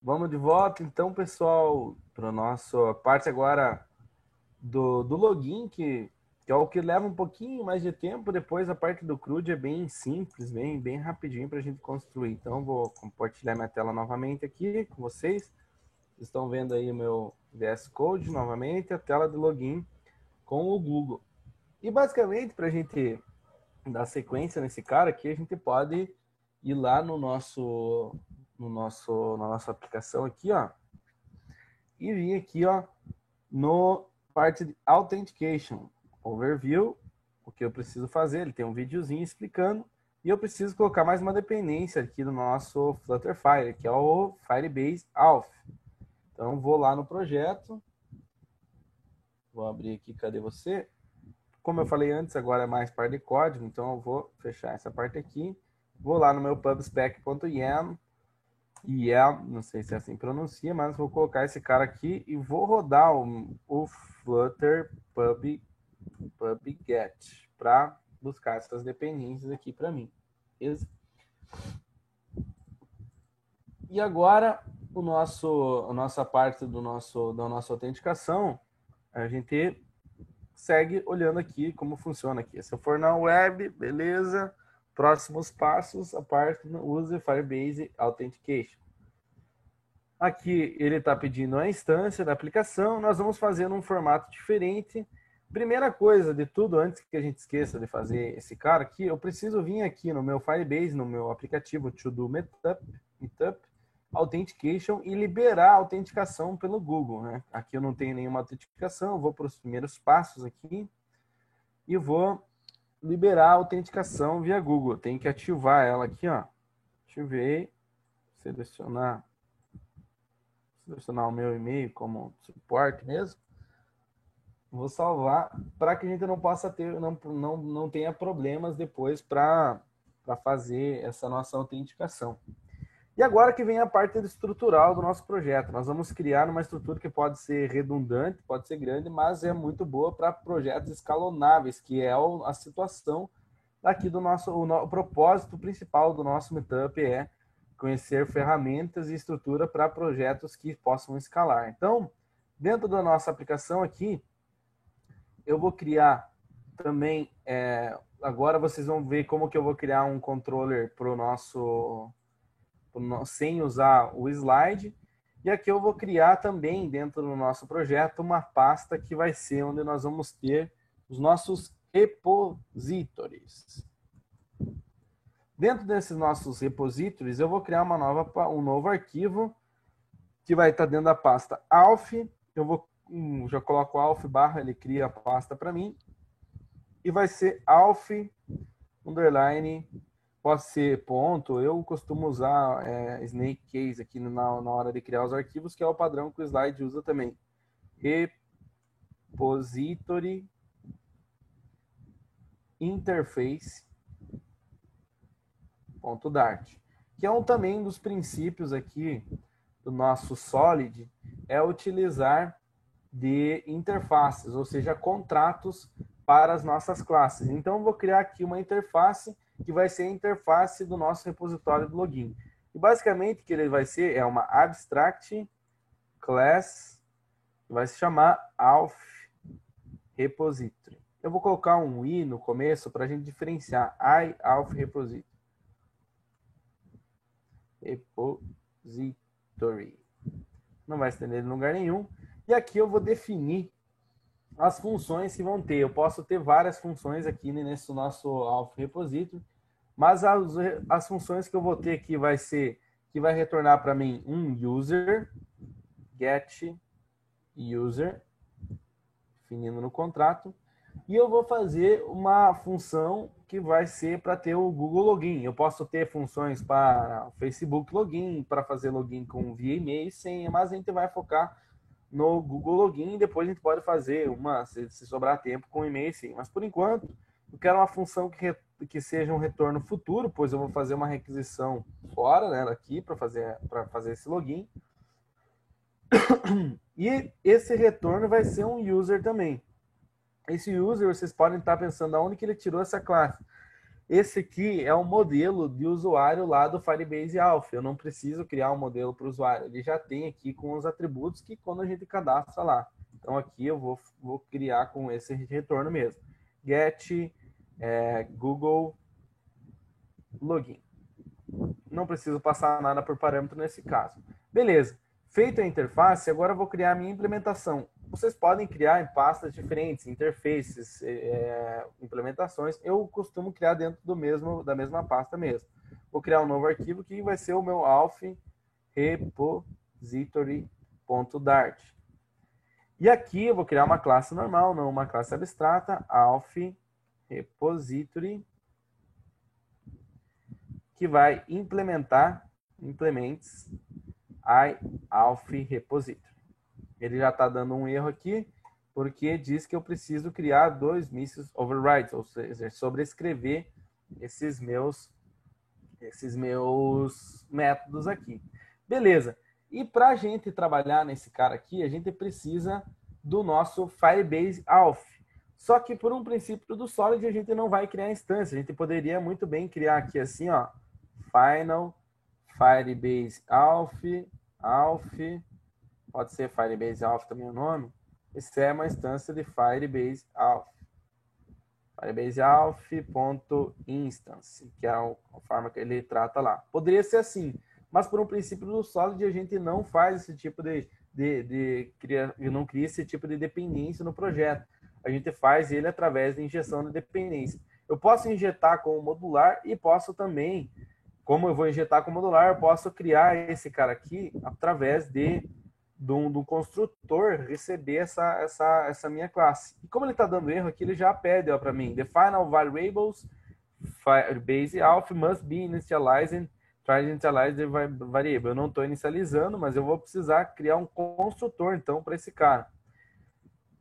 Vamos de volta, então, pessoal, para a nossa parte agora do login, que é o que leva um pouquinho mais de tempo. Depois a parte do CRUD é bem simples, bem rapidinho para a gente construir. Então, vou compartilhar minha tela novamente aqui com vocês. Vocês estão vendo aí o meu VS Code novamente, a tela de login com o Google. E basicamente, para a gente dar sequência nesse cara aqui, a gente pode ir lá na nossa aplicação aqui, ó, e vir aqui, ó, no parte de Authentication, Overview, o que eu preciso fazer. Ele tem um videozinho explicando, e eu preciso colocar mais uma dependência aqui do nosso Flutterfire, que é o Firebase Auth. Então, vou lá no projeto, vou abrir aqui, cadê você? Como eu falei antes, agora é mais parte de código, então eu vou fechar essa parte aqui. Vou lá no meu pubspec.yam, não sei se é assim que pronuncia, mas vou colocar esse cara aqui e vou rodar o Flutter pubget para buscar essas dependências aqui para mim. Beleza? E agora a nossa parte da nossa autenticação, a gente segue olhando aqui como funciona aqui. Se eu for na web, beleza. Próximos passos, a parte use Firebase Authentication. Aqui ele está pedindo a instância da aplicação. Nós vamos fazer num formato diferente. Primeira coisa de tudo, antes que a gente esqueça de fazer esse cara aqui, eu preciso vir aqui no meu Firebase, no meu aplicativo To Do Meetup Authentication e liberar a autenticação pelo Google, né? Aqui eu não tenho nenhuma autenticação, eu vou para os primeiros passos aqui e vou liberar a autenticação via Google. Eu tenho que ativar ela aqui, ó. Ativei, selecionar o meu e-mail como suporte mesmo. Vou salvar para que a gente não possa ter, não tenha problemas depois para fazer essa nossa autenticação. E agora que vem a parte estrutural do nosso projeto. Nós vamos criar uma estrutura que pode ser redundante, pode ser grande, mas é muito boa para projetos escalonáveis, que é a situação aqui do o propósito principal do nosso Meetup é conhecer ferramentas e estrutura para projetos que possam escalar. Então, dentro da nossa aplicação aqui, eu vou criar também, agora vocês vão ver como que eu vou criar um controller para o nosso sem usar o slide. E aqui eu vou criar também, dentro do nosso projeto, uma pasta que vai ser onde nós vamos ter os nossos repositories. Dentro desses nossos repositories, eu vou criar um novo arquivo que vai estar dentro da pasta auth. Eu vou, já coloco auth barra, ele cria a pasta para mim. E vai ser auth underline, pode ser ponto. Eu costumo usar snake case aqui na hora de criar os arquivos, que é o padrão que o slide usa também. Repository interface.dart, que é também dos princípios aqui do nosso Solid, é utilizar de interfaces, ou seja, contratos para as nossas classes. Então, eu vou criar aqui uma interface que vai ser a interface do nosso repositório do login. E basicamente o que ele vai ser é uma abstract class que vai se chamar auth repository. Eu vou colocar um i no começo para a gente diferenciar I auth repository. Não vai estender em lugar nenhum. E aqui eu vou definir as funções que vão ter. Eu posso ter várias funções aqui nesse nosso auth repository, mas as funções que eu vou ter aqui vai ser que vai retornar para mim um user, get user, definindo no contrato, e eu vou fazer uma função que vai ser para ter o Google Login. Eu posso ter funções para o Facebook Login, para fazer login via e-mail e senha, mas a gente vai focar no Google Login e depois a gente pode fazer uma, se sobrar tempo, com e-mail sim. Mas por enquanto, eu quero uma função que seja um retorno futuro, pois eu vou fazer uma requisição fora, né, daqui para fazer esse login. E esse retorno vai ser um user também. Esse user, vocês podem estar pensando aonde que ele tirou essa classe. esse aqui é um modelo de usuário lá do Firebase Auth. Eu não preciso criar um modelo para o usuário. Ele já tem aqui com os atributos que quando a gente cadastra lá. Então aqui eu vou criar com esse retorno mesmo. Get Google Login. Não preciso passar nada por parâmetro nesse caso. Beleza. Feita a interface, agora eu vou criar a minha implementação. Vocês podem criar em pastas diferentes, interfaces, implementações. Eu costumo criar dentro da mesma pasta mesmo. Vou criar um novo arquivo que vai ser o meu auth repository.dart. E aqui eu vou criar uma classe normal, não uma classe abstrata, auth repository, que vai implements auth repository. Ele já está dando um erro aqui, porque diz que eu preciso criar 2 misses overrides, ou seja, sobrescrever esses meus métodos aqui. Beleza. E para a gente trabalhar nesse cara aqui, a gente precisa do nosso Firebase Auth. Só que por um princípio do Solid, a gente não vai criar instância. A gente poderia muito bem criar aqui assim, ó, final Firebase Auth, pode ser Firebase Auth também o nome. Esse é uma instância de Firebase Auth. Firebase Auth.instance, que é a forma que ele trata lá. Poderia ser assim, mas por um princípio do Solid a gente não faz esse tipo não cria esse tipo de dependência no projeto. A gente faz ele através de injeção de dependência. Eu posso injetar com o modular e posso também, como eu vou injetar com o modular, eu posso criar esse cara aqui através de um construtor receber essa minha classe. E como ele está dando erro aqui, ele já pede para mim, the final variables Firebase Auth must be initialized, try to initialize the variable. Eu não estou inicializando, mas eu vou precisar criar um construtor, então, para esse cara.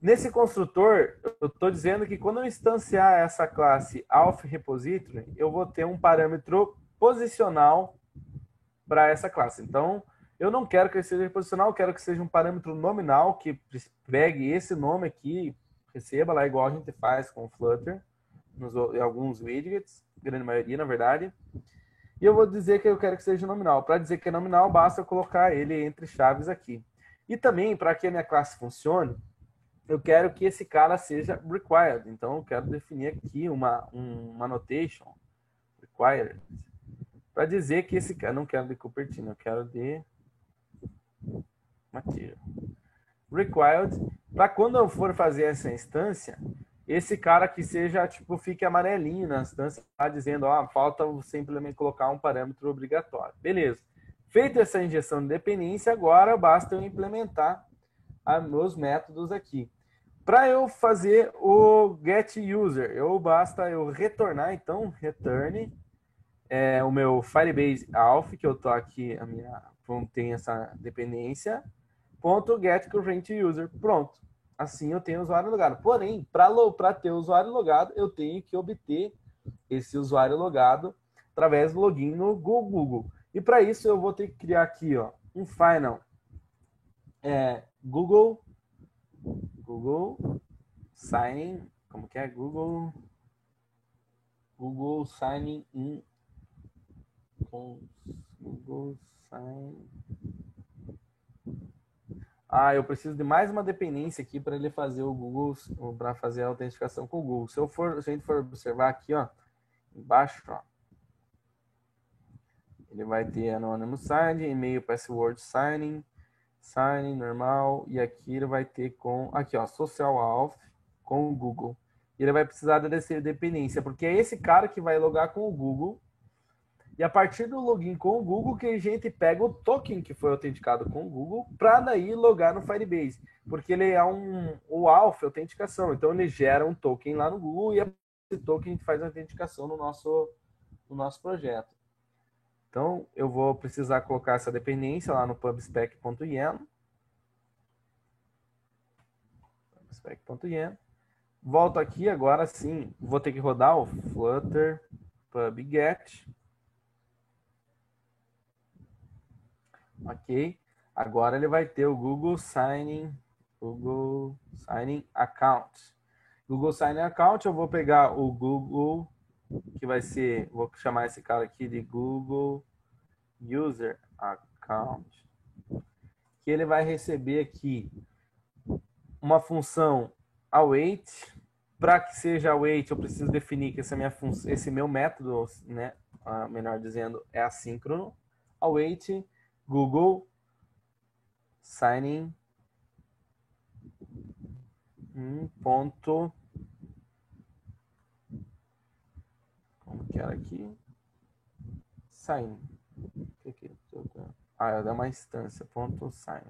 Nesse construtor, eu estou dizendo que quando eu instanciar essa classe Auth Repository, eu vou ter um parâmetro posicional para essa classe. Então, eu não quero que ele seja posicional, eu quero que seja um parâmetro nominal, que pegue esse nome aqui, receba lá igual a gente faz com o Flutter, em alguns widgets, grande maioria, na verdade. E eu vou dizer que eu quero que seja nominal. Para dizer que é nominal, basta eu colocar ele entre chaves aqui. E também, para que a minha classe funcione, eu quero que esse cara seja required. Então, eu quero definir aqui uma notation, required, para dizer que esse cara, não quero de Cupertino, eu quero de material. Required, para quando eu for fazer essa instância, esse cara que seja, tipo, fique amarelinho na instância, tá dizendo, ó, falta simplesmente colocar um parâmetro obrigatório. Beleza. Feita essa injeção de dependência, agora basta eu implementar meus métodos aqui. Para eu fazer o get user, basta eu retornar, então, return o meu Firebase Auth, que eu tô aqui, tem essa dependência, .get current user, pronto. Assim eu tenho o usuário logado. Porém, para ter o usuário logado, eu tenho que obter esse usuário logado através do login no Google. E para isso eu vou ter que criar aqui, ó, um final Google sign, como que é? Google sign in com Google sign. Eu preciso de mais uma dependência aqui para ele fazer o Google, para fazer a autenticação com o Google. Se a gente for observar aqui, ó, embaixo, ó, ele vai ter Anonymous Sign, e-mail password signing normal, e aqui ele vai ter aqui, ó, Social Auth com o Google. E ele vai precisar dessa dependência, porque é esse cara que vai logar com o Google. E a partir do login com o Google, que a gente pega o token que foi autenticado com o Google para daí logar no Firebase. Porque ele é o Auth, autenticação. Então, ele gera um token lá no Google e esse token a gente faz a autenticação no nosso projeto. Então, eu vou precisar colocar essa dependência lá no pubspec.yen. Pubspec.yen. Volto aqui, agora sim, vou ter que rodar o Flutter pubget. Ok? Agora ele vai ter o Google Signing Account. Google Signing Account, eu vou pegar o Google que vai ser, vou chamar esse cara aqui de Google User Account, que ele vai receber aqui uma função await. Para que seja await, eu preciso definir que esse meu método, né, melhor dizendo, é assíncrono. Await Google sign in ponto, como que era aqui? Sign. É uma instância, ponto sign.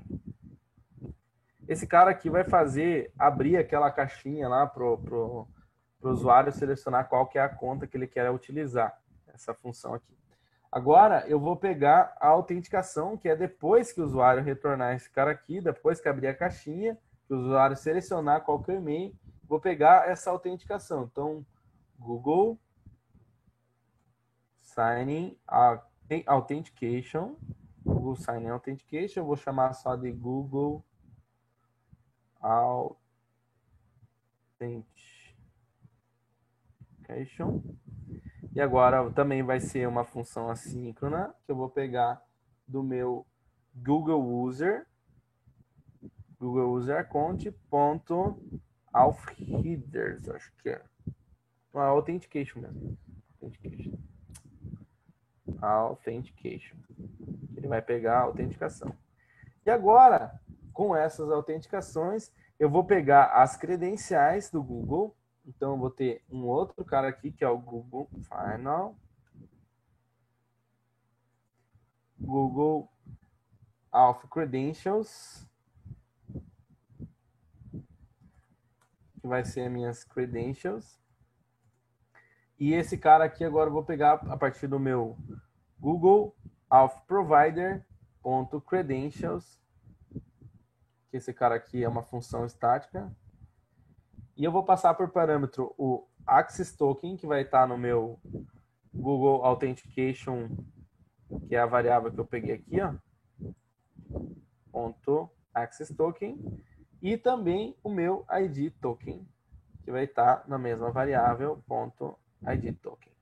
Esse cara aqui vai fazer, abrir aquela caixinha lá pro usuário selecionar qual que é a conta que ele quer utilizar, essa função aqui. Agora, eu vou pegar a autenticação, que é depois que o usuário retornar esse cara aqui, depois que abrir a caixinha, que o usuário selecionar qual que é o e-mail, vou pegar essa autenticação. Então, Google Sign Authentication, Google Sign Authentication, eu vou chamar só de Google Authentication. E agora também vai ser uma função assíncrona, que eu vou pegar do meu Google User Account ponto authreaders, acho que é. Authentication mesmo. Authentication. Ele vai pegar a autenticação. E agora, com essas autenticações, eu vou pegar as credenciais do Google. Então, eu vou ter um outro cara aqui, que é o Google Final. Google Auth Credentials. Que vai ser as minhas credentials. E esse cara aqui agora eu vou pegar a partir do meu Google Auth Provider ponto credentials, que esse cara aqui é uma função estática. E eu vou passar por parâmetro o Access Token, que vai estar no meu Google Authentication, que é a variável que eu peguei aqui, ó. Ponto Access Token. E também o meu ID Token, que vai estar na mesma variável, ponto ID Token.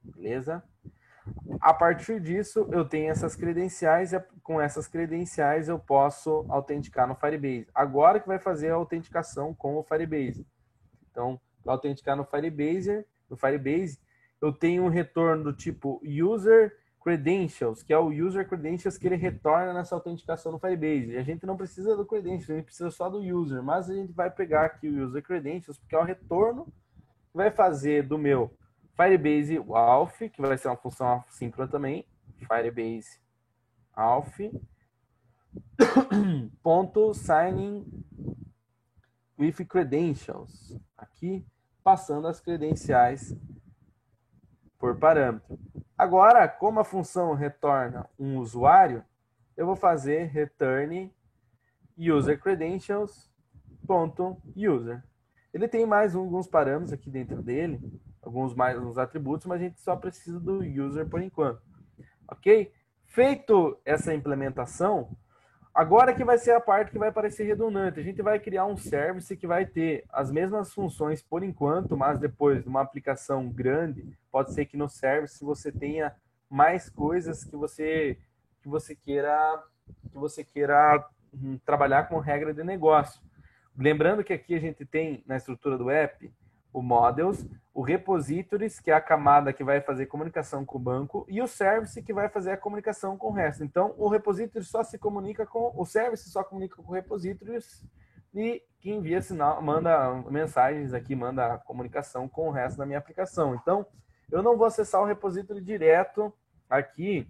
Beleza? A partir disso, eu tenho essas credenciais e com essas credenciais eu posso autenticar no Firebase. Agora que vai fazer a autenticação com o Firebase. Então, para autenticar no Firebase, eu tenho um retorno do tipo User Credentials, que é o User Credentials que ele retorna nessa autenticação no Firebase. E a gente não precisa do Credentials, a gente precisa só do User, mas a gente vai pegar aqui o User Credentials, porque é o retorno que vai fazer do meu Firebase Auth, que vai ser uma função assíncrona também, Firebase Auth, ponto signing with credentials, aqui passando as credenciais por parâmetro. Agora, como a função retorna um usuário, eu vou fazer return user credentials ponto user. Ele tem mais alguns parâmetros aqui dentro dele, alguns atributos, mas a gente só precisa do user por enquanto. Ok? Feito essa implementação, agora que vai ser a parte que vai parecer redundante. A gente vai criar um service que vai ter as mesmas funções por enquanto, mas depois de uma aplicação grande, pode ser que no service você tenha mais coisas que você queira trabalhar com regra de negócio. Lembrando que aqui a gente tem na estrutura do app o models, o repositories, que é a camada que vai fazer comunicação com o banco, e o service, que vai fazer a comunicação com o resto. Então, o repository só se comunica com o service, só comunica com o repositories, e que envia sinal, manda mensagens aqui, manda comunicação com o resto da minha aplicação. Então, eu não vou acessar o repository direto aqui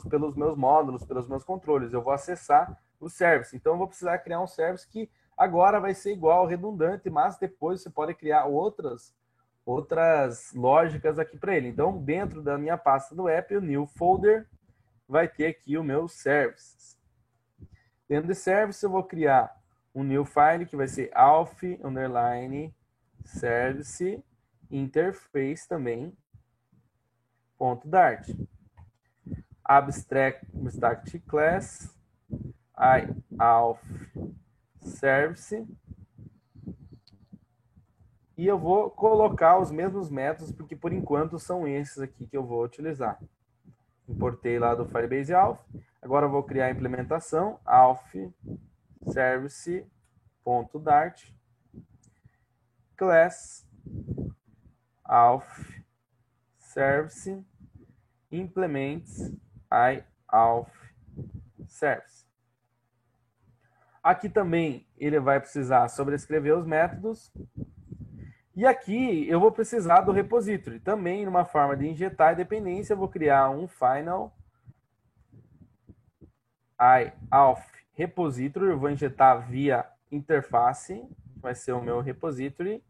pelos meus módulos, pelos meus controles. Eu vou acessar o service. Então, eu vou precisar criar um service que agora vai ser igual, redundante, mas depois você pode criar outras lógicas aqui para ele. Então, dentro da minha pasta do app, o new folder vai ter aqui o meu services. Dentro de service, eu vou criar um new file que vai ser auth_service interface também, .dart. Abstract class auth service E eu vou colocar os mesmos métodos, porque por enquanto são esses aqui que eu vou utilizar. Importei lá do Firebase Auth. Agora eu vou criar a implementação auth service.dart class auth service implements auth service. Aqui também ele vai precisar sobrescrever os métodos. E aqui eu vou precisar do repository. Também, numa forma de injetar a dependência, eu vou criar um final auth repository. Eu vou injetar via interface, vai ser o meu repository.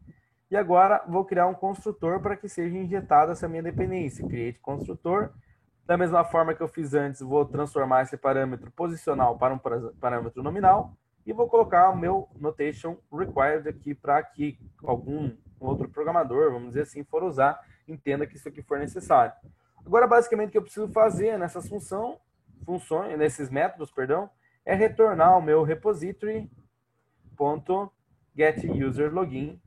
E agora vou criar um construtor para que seja injetada essa minha dependência. Create construtor. Da mesma forma que eu fiz antes, vou transformar esse parâmetro posicional para um parâmetro nominal. E vou colocar o meu notation required aqui para que algum outro programador, vamos dizer assim, for usar, entenda que isso aqui for necessário. Agora, basicamente, o que eu preciso fazer nessas funções, nesses métodos, perdão, é retornar o meu repository.getUserLogin,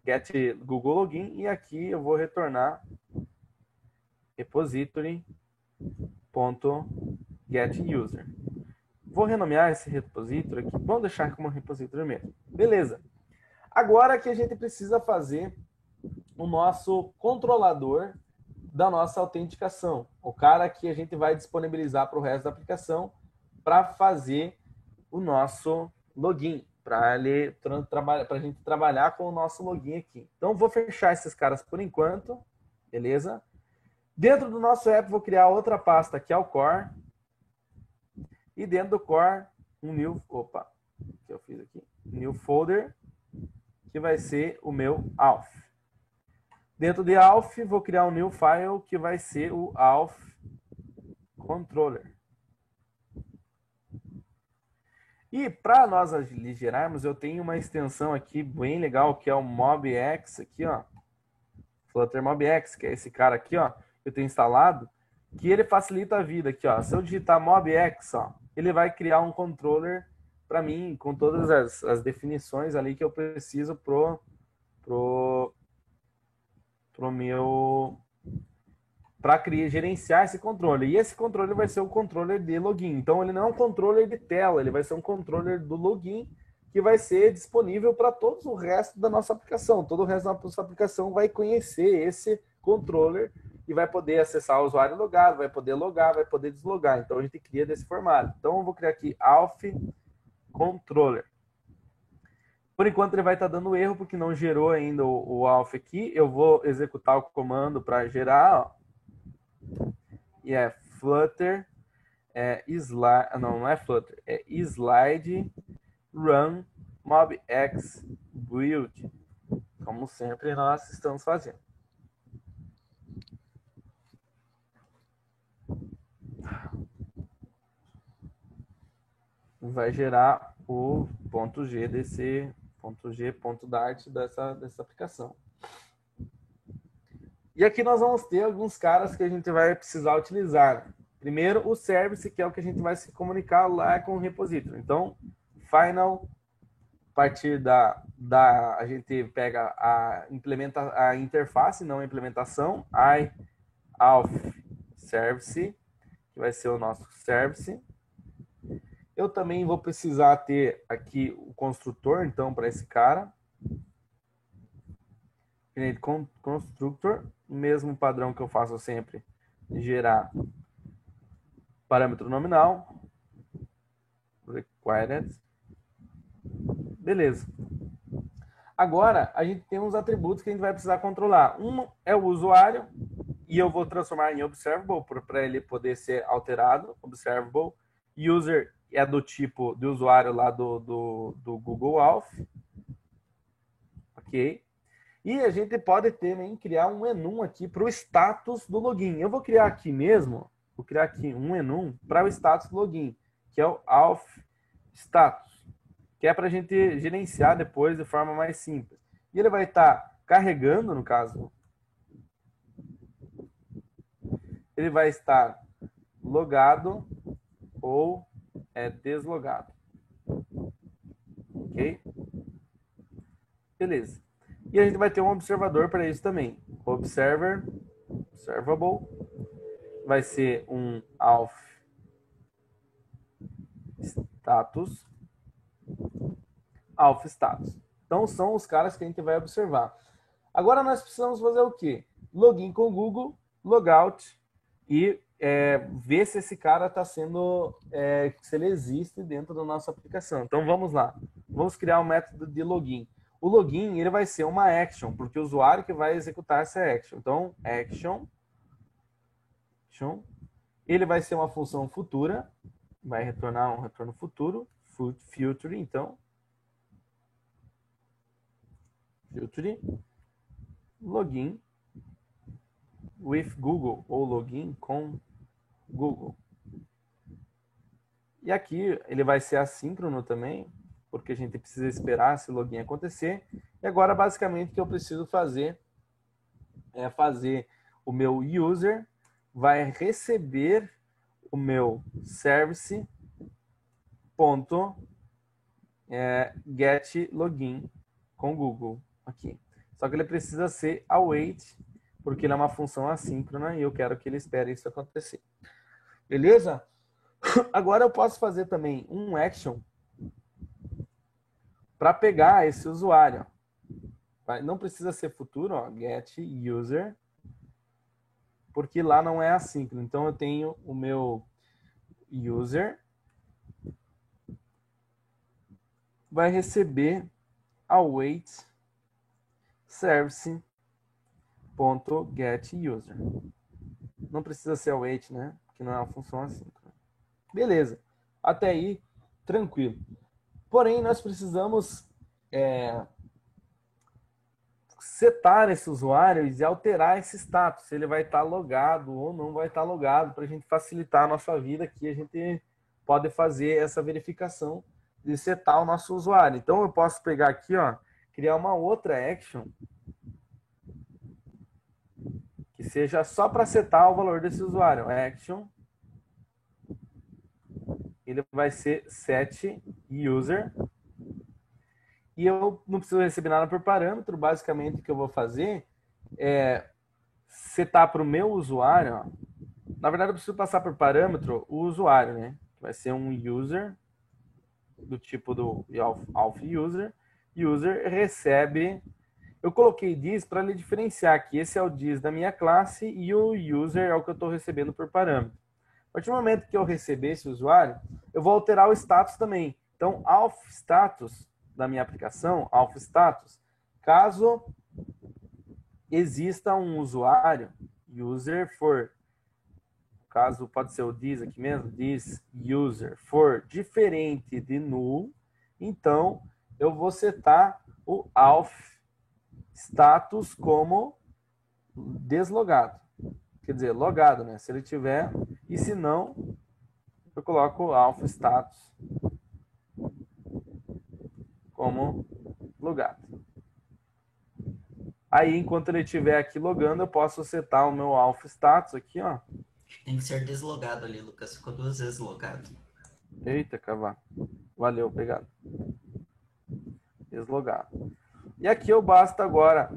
get Google Login, e aqui eu vou retornar repository.getUser. Vou renomear esse repository aqui. Vamos deixar como repository mesmo. Beleza. Agora que a gente precisa fazer o nosso controlador da nossa autenticação. O cara que a gente vai disponibilizar para o resto da aplicação para fazer o nosso login. Para a gente trabalhar com o nosso login aqui. Então, vou fechar esses caras por enquanto. Beleza? Dentro do nosso app, vou criar outra pasta que é o core. E dentro do core, um new folder, que vai ser o meu auth. Dentro de auth, vou criar um new file, que vai ser o auth controller. E para nós aligerarmos, eu tenho uma extensão aqui bem legal, que é o MobX, aqui, ó. Flutter MobX, que é esse cara aqui, ó, que eu tenho instalado, que ele facilita a vida aqui, ó. Se eu digitar MobX, ó, ele vai criar um controller para mim com todas as definições ali que eu preciso para gerenciar esse controller. E esse controller vai ser o controller de login. Então ele não é um controller de tela, ele vai ser um controller do login que vai ser disponível para todo o resto da nossa aplicação. Todo o resto da nossa aplicação vai conhecer esse controller e vai poder acessar o usuário logado, vai poder logar, vai poder deslogar. Então, a gente cria desse formato. Então, eu vou criar aqui auth controller. Por enquanto, ele vai estar dando erro, porque não gerou ainda o auth aqui. Eu vou executar o comando para gerar. Ó. E é flutter, não é flutter, é slide run mobx build. Como sempre, nós estamos fazendo. Vai gerar o .g desse .g.dart dessa aplicação. E aqui nós vamos ter alguns caras que a gente vai precisar utilizar. Primeiro, o service, que é o que a gente vai se comunicar lá com o repository. Então, final, a partir a gente pega a interface, não a implementação, auth service, que vai ser o nosso service. Eu também vou precisar ter aqui o construtor, então, para esse cara. Constructor, mesmo padrão que eu faço sempre, gerar parâmetro nominal, required. Beleza. Agora, a gente tem uns atributos que a gente vai precisar controlar. Um é o usuário, e eu vou transformar em observable para ele poder ser alterado. Observable. User é do tipo de usuário lá do Google Auth. Ok. E a gente pode também criar um enum aqui para o status do login. Eu vou criar aqui mesmo, vou criar aqui um enum para o status do login, que é o auth status, que é para a gente gerenciar depois de forma mais simples. E ele vai estar carregando, no caso, ele vai estar logado ou deslogado. Ok? Beleza. E a gente vai ter um observador para isso também. Observable, vai ser um auth status. Então, são os caras que a gente vai observar. Agora, nós precisamos fazer o quê? Login com o Google, logout e ver se esse cara está sendo, se ele existe dentro da nossa aplicação. Então, vamos lá. Vamos criar um método de login. O login, ele vai ser uma action, porque o usuário que vai executar essa action. Então, action, ele vai ser uma função futura, vai retornar um retorno futuro, future, então, future, login with Google, ou login com Google. E aqui ele vai ser assíncrono também, porque a gente precisa esperar esse login acontecer. E agora, basicamente, o que eu preciso fazer é fazer o meu user vai receber o meu service.get login com Google aqui. Só que ele precisa ser await, porque ele é uma função assíncrona e eu quero que ele espere isso acontecer. Beleza? Agora eu posso fazer também um action para pegar esse usuário. Não precisa ser futuro, ó, get user, porque lá não é assíncrono. Então eu tenho o meu user vai receber await service.getUser. Não precisa ser await, né? Que não é uma função assíncrona. Beleza. Até aí, tranquilo. Porém, nós precisamos setar esse usuário e alterar esse status, se ele vai estar logado ou não vai estar logado, para a gente facilitar a nossa vida aqui, a gente pode fazer essa verificação de setar o nosso usuário. Então, eu posso pegar aqui, ó, criar uma outra action que seja só para setar o valor desse usuário. Action, ele vai ser set user, e eu não preciso receber nada por parâmetro. Basicamente, o que eu vou fazer é setar para o meu usuário. Ó. Na verdade, eu preciso passar por parâmetro o usuário, né? Vai ser um user do tipo do auth user. User recebe. Eu coloquei this para ele diferenciar que esse é o this da minha classe e o user é o que eu estou recebendo por parâmetro. A partir do momento que eu receber esse usuário, eu vou alterar o status também. Então, auth status da minha aplicação, auth status, caso exista um usuário, user for, caso pode ser o this aqui mesmo, this user for diferente de null, então eu vou setar o auth status como deslogado. Quer dizer, logado, né? Se ele tiver, e se não, eu coloco o auth status como logado. Aí, enquanto ele estiver aqui logando, eu posso setar o meu auth status aqui, ó. Tem que ser deslogado ali, Lucas. Ficou 2 vezes logado. Eita, cavalo. Valeu, obrigado. Deslogado. E aqui eu basta agora,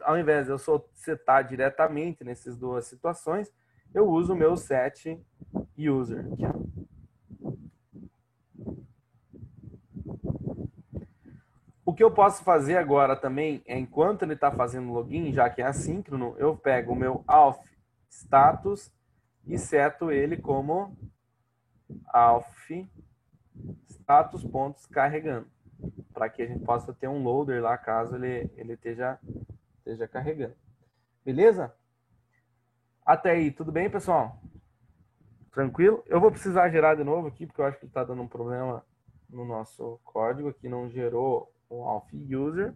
ao invés de eu setar diretamente nessas duas situações, eu uso o meu set user. Aqui, ó. O que eu posso fazer agora também é, enquanto ele está fazendo login, já que é assíncrono, eu pego o meu auth status e seto ele como auth status pontos carregando, para que a gente possa ter um loader lá caso ele esteja carregando. Beleza? Até aí, tudo bem, pessoal? Tranquilo? Eu vou precisar gerar de novo aqui, porque eu acho que está dando um problema no nosso código. Aqui não gerou o auth user.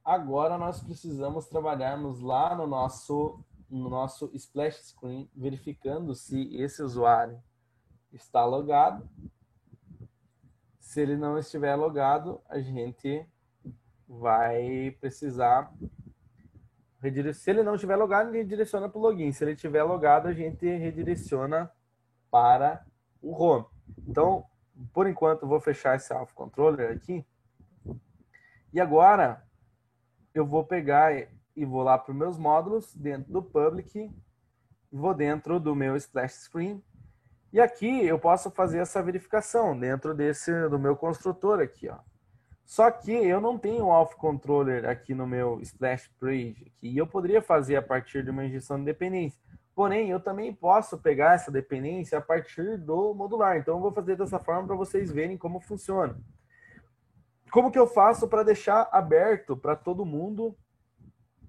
Agora nós precisamos trabalharmos lá no nosso splash screen, verificando se esse usuário está logado. Se ele não estiver logado, a gente vai precisar Se ele não estiver logado, a gente redireciona para o login. Se ele estiver logado, a gente redireciona para o home. Então, por enquanto, eu vou fechar esse Alpha Controller aqui. E agora, eu vou pegar e vou lá para os meus módulos, dentro do Public, vou dentro do meu Splash Screen. E aqui eu posso fazer essa verificação dentro do meu construtor aqui, ó. Só que eu não tenho o Alpha Controller aqui no meu Splash Page aqui, e eu poderia fazer a partir de uma injeção de dependência. Porém, eu também posso pegar essa dependência a partir do modular. Então, eu vou fazer dessa forma para vocês verem como funciona. Como que eu faço para deixar aberto para todo mundo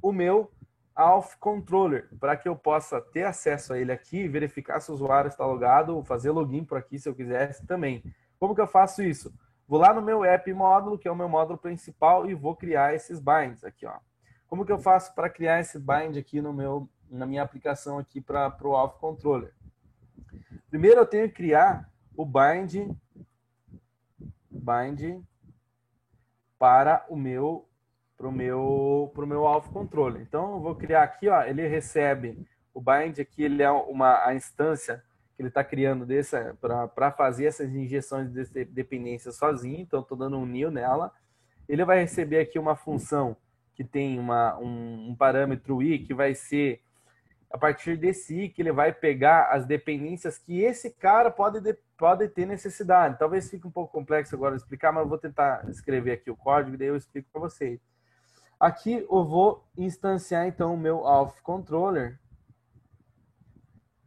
o meu Alpha Controller, para que eu possa ter acesso a ele aqui, verificar se o usuário está logado, fazer login por aqui se eu quisesse também. Como que eu faço isso? Vou lá no meu app módulo, que é o meu módulo principal, e vou criar esses binds aqui, ó. Como que eu faço para criar esse bind aqui na minha aplicação aqui para o Alpha Controller? Primeiro eu tenho que criar o bind para o meu Alpha Controller. Então eu vou criar aqui, ó, ele recebe o bind aqui, ele é a instância que ele está criando para fazer essas injeções de dependência sozinho. Então estou dando um new nela. Ele vai receber aqui uma função que tem um parâmetro i, que vai ser a partir desse i que ele vai pegar as dependências que esse cara pode ter necessidade. Talvez fique um pouco complexo agora de explicar, mas eu vou tentar escrever aqui o código e daí eu explico para vocês. Aqui eu vou instanciar então o meu Alpha Controller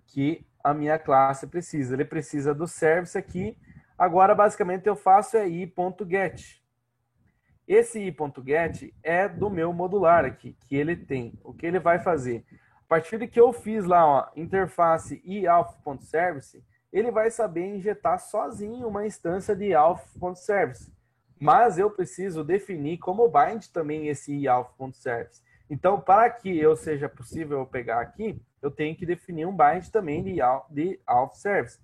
que a minha classe precisa. Ele precisa do service aqui. Agora, basicamente, eu faço i.get. Esse i.get é do meu modular aqui, que ele tem. O que ele vai fazer? A partir de que eu fiz lá, ó, interface i.alpha.service, ele vai saber injetar sozinho uma instância de alpha.service. Mas eu preciso definir como bind também esse i.alpha.service. Então, para que eu seja possível eu pegar aqui, eu tenho que definir um bind também de Alpha Service.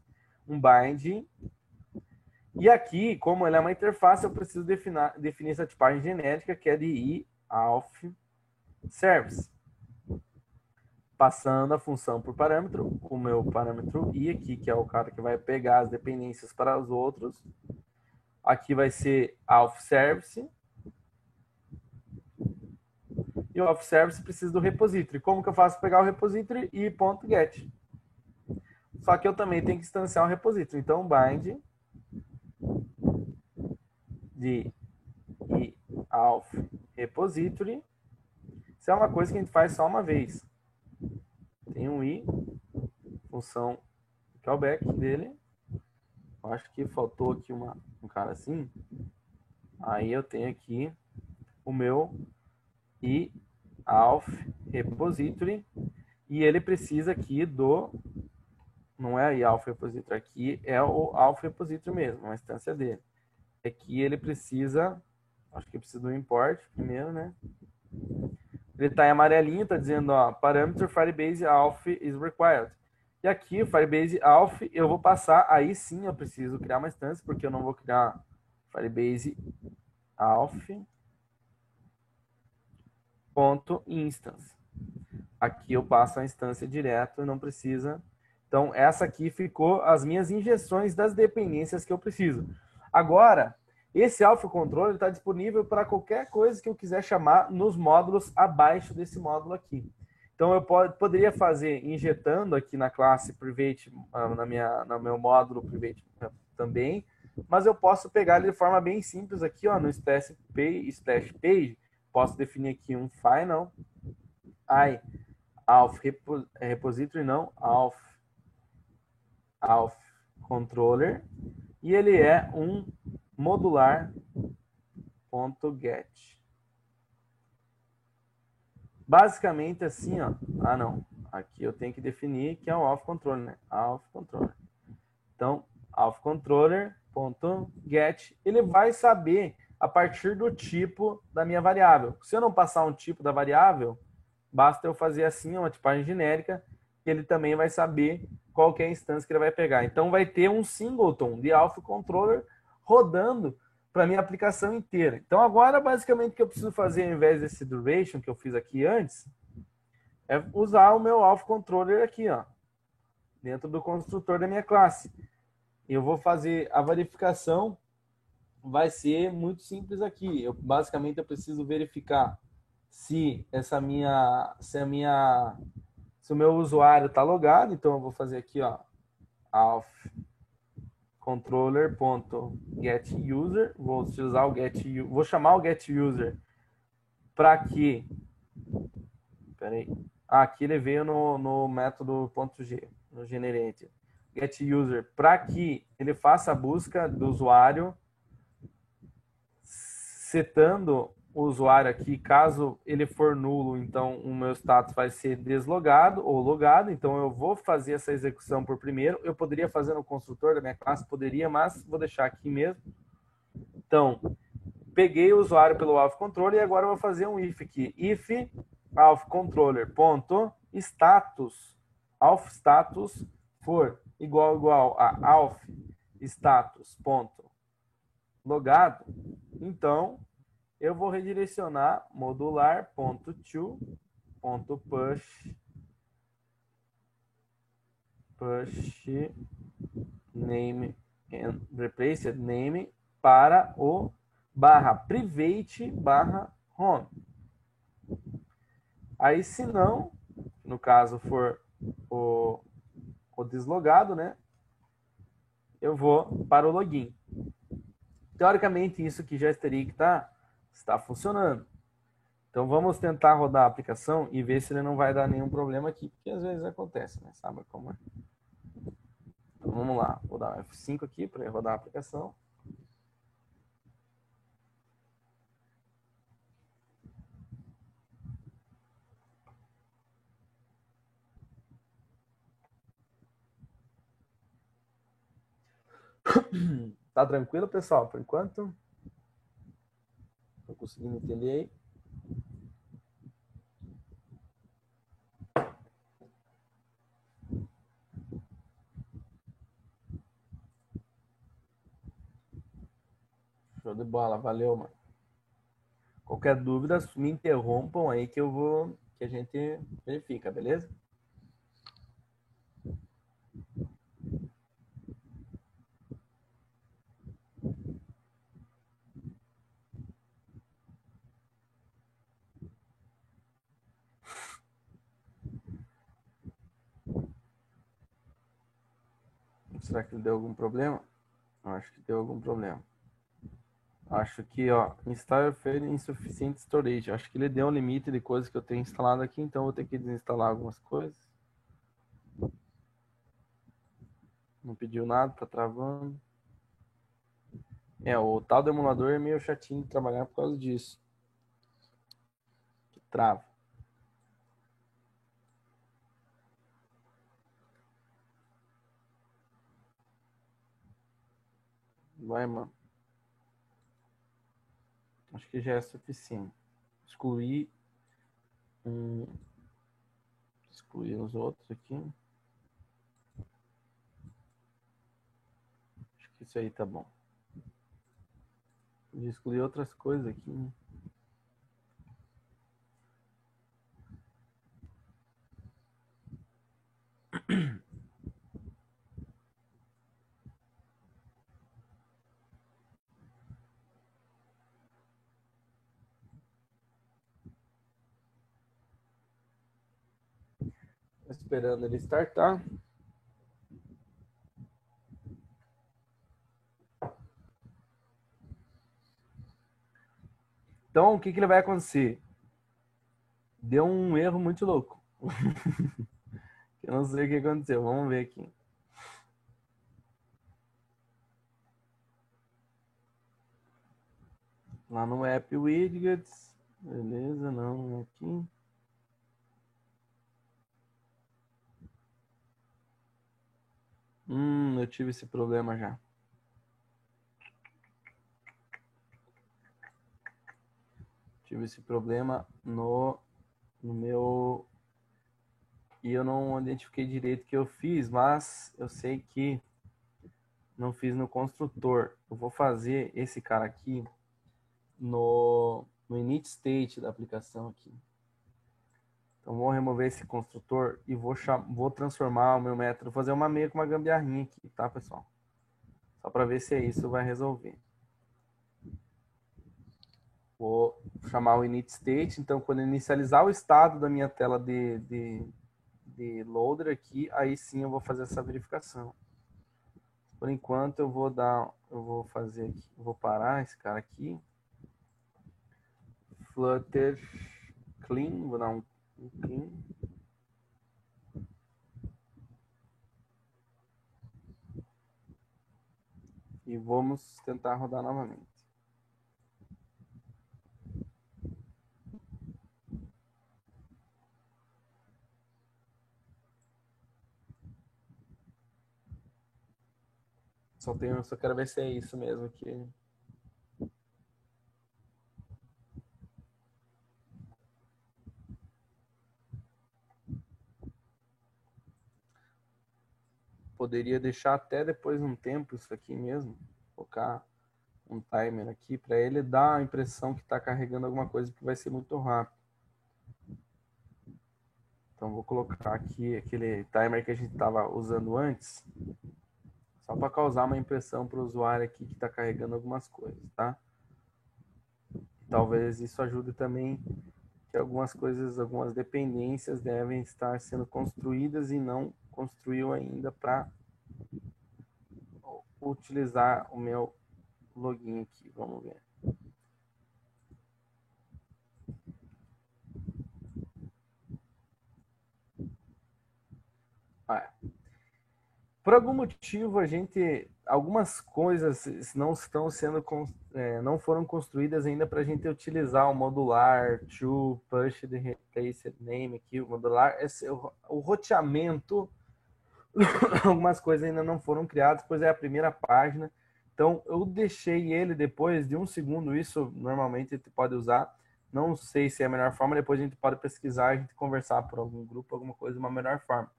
Um bind. E aqui, como ele é uma interface, eu preciso definir essa tipagem genérica, que é de i.alpha Service. Passando a função por parâmetro, o meu parâmetro i aqui, que é o cara que vai pegar as dependências para os outros. Aqui vai ser Alpha Service. E o Alpha Service precisa do repository. Como que eu faço para pegar o repository? i.get. Só que eu também tenho que instanciar o repository. Então, bind de i.alpha repository. Isso é uma coisa que a gente faz só uma vez. Tem um i, função callback dele. Eu acho que faltou aqui um cara assim. Aí eu tenho aqui o meu i.alpha repository. E ele precisa aqui não é i.alpha repository, aqui é o alpha repository mesmo, uma instância dele. Aqui ele precisa, acho que precisa do import primeiro, né? Ele está em amarelinho, está dizendo, ó, parameter Firebase Alpha is required. E aqui, o Firebase Alpha, eu vou passar, aí sim eu preciso criar uma instância, porque eu não vou criar Firebase Alpha ponto instance. Aqui eu passo a instância direto, não precisa. Então, essa aqui ficou as minhas injeções das dependências que eu preciso. Agora, esse Alpha Controller está disponível para qualquer coisa que eu quiser chamar nos módulos abaixo desse módulo aqui. Então, eu poderia fazer injetando aqui na classe Private, no meu módulo Private também, mas eu posso pegar ele de forma bem simples aqui, ó, no Splash Page. Posso definir aqui um final Alpha repository, não, Alpha Controller, e ele é um modular.get. Basicamente assim, ó. Não. Aqui eu tenho que definir que é o Alpha Controller, né? Alpha Controller. Então, Alpha Controller.get, ele vai saber a partir do tipo da minha variável. Se eu não passar um tipo da variável, basta eu fazer assim, uma tipagem genérica, que ele também vai saber qual que é a instância que ele vai pegar. Então, vai ter um singleton de Alpha Controller rodando para a minha aplicação inteira. Então, agora, basicamente, o que eu preciso fazer, ao invés desse duration que eu fiz aqui antes, é usar o meu Auth Controller aqui, ó, dentro do construtor da minha classe. Eu vou fazer a verificação, vai ser muito simples aqui. Basicamente, eu preciso verificar se se o meu usuário está logado. Então, eu vou fazer aqui, ó, auth controller.getUser. Vou usar o vou chamar o getUser para que... Peraí. Aqui ele veio no método .g, no generate. GetUser, para que ele faça a busca do usuário, setando o usuário aqui, caso ele for nulo, então o meu status vai ser deslogado ou logado, então eu vou fazer essa execução por primeiro. Eu poderia fazer no construtor da minha classe, poderia, mas vou deixar aqui mesmo. Então, peguei o usuário pelo auth controller e agora eu vou fazer um if aqui. If auth controller ponto status, auth status for igual a auth status ponto logado, então eu vou redirecionar modular.to.push name and replace name para o /private/home. Aí, se não, no caso for o deslogado, né? Eu vou para o login. Teoricamente, isso que já teria que está funcionando. Então, vamos tentar rodar a aplicação e ver se ele não vai dar nenhum problema aqui, porque às vezes acontece, né? Sabe como é? Então, vamos lá. Vou dar um F5 aqui para rodar a aplicação. Tá tranquilo, pessoal? Por enquanto? Estou conseguindo entender aí? Show de bola, valeu, mano. Qualquer dúvida, me interrompam aí que que a gente verifica, beleza? Será que deu algum problema? Acho que deu algum problema. Acho que, ó, install failed insufficient storage. Acho que ele deu um limite de coisas que eu tenho instalado aqui, então eu vou ter que desinstalar algumas coisas. Não pediu nada, tá travando. O tal do emulador é meio chatinho de trabalhar por causa disso. Que trava. Vai, mano. Acho que já é suficiente. Excluir os outros aqui. Acho que isso aí tá bom. Vou excluir outras coisas aqui, né? Esperando ele startar. Então, o que ele vai acontecer? Deu um erro muito louco. Eu não sei o que aconteceu. Vamos ver aqui. Lá no App Widgets. Beleza, não aqui. Eu tive esse problema já. Tive esse problema no meu... E eu não identifiquei direito o que eu fiz, mas eu sei que não fiz no construtor. Eu vou fazer esse cara aqui no init state da aplicação aqui. Então, vou remover esse construtor e vou transformar o meu método, fazer uma meio com uma gambiarrinha aqui, tá, pessoal? Só para ver se isso vai resolver. Vou chamar o init state. Então, quando eu inicializar o estado da minha tela de loader aqui, aí sim eu vou fazer essa verificação. Por enquanto, eu vou fazer aqui, vou parar esse cara aqui. Flutter clean, vou dar um clean. E vamos tentar rodar novamente. Só quero ver se é isso mesmo aqui. Poderia deixar até depois de um tempo isso aqui mesmo. Colocar um timer aqui para ele dar a impressão que está carregando alguma coisa que vai ser muito rápido. Então vou colocar aqui aquele timer que a gente estava usando antes, só para causar uma impressão para o usuário aqui que está carregando algumas coisas, tá? Talvez isso ajude também que algumas coisas, algumas dependências devem estar sendo construídas e não construiu ainda para utilizar o meu login aqui. Vamos ver. Por algum motivo, algumas coisas não estão sendo, não foram construídas ainda para a gente utilizar o modular, to, push, the replace name aqui, o modular, o roteamento, algumas coisas ainda não foram criadas, pois é a primeira página. Então, eu deixei ele depois de um segundo, isso normalmente a gente pode usar, não sei se é a melhor forma, depois a gente pode pesquisar, a gente conversar por algum grupo, alguma coisa, uma melhor forma.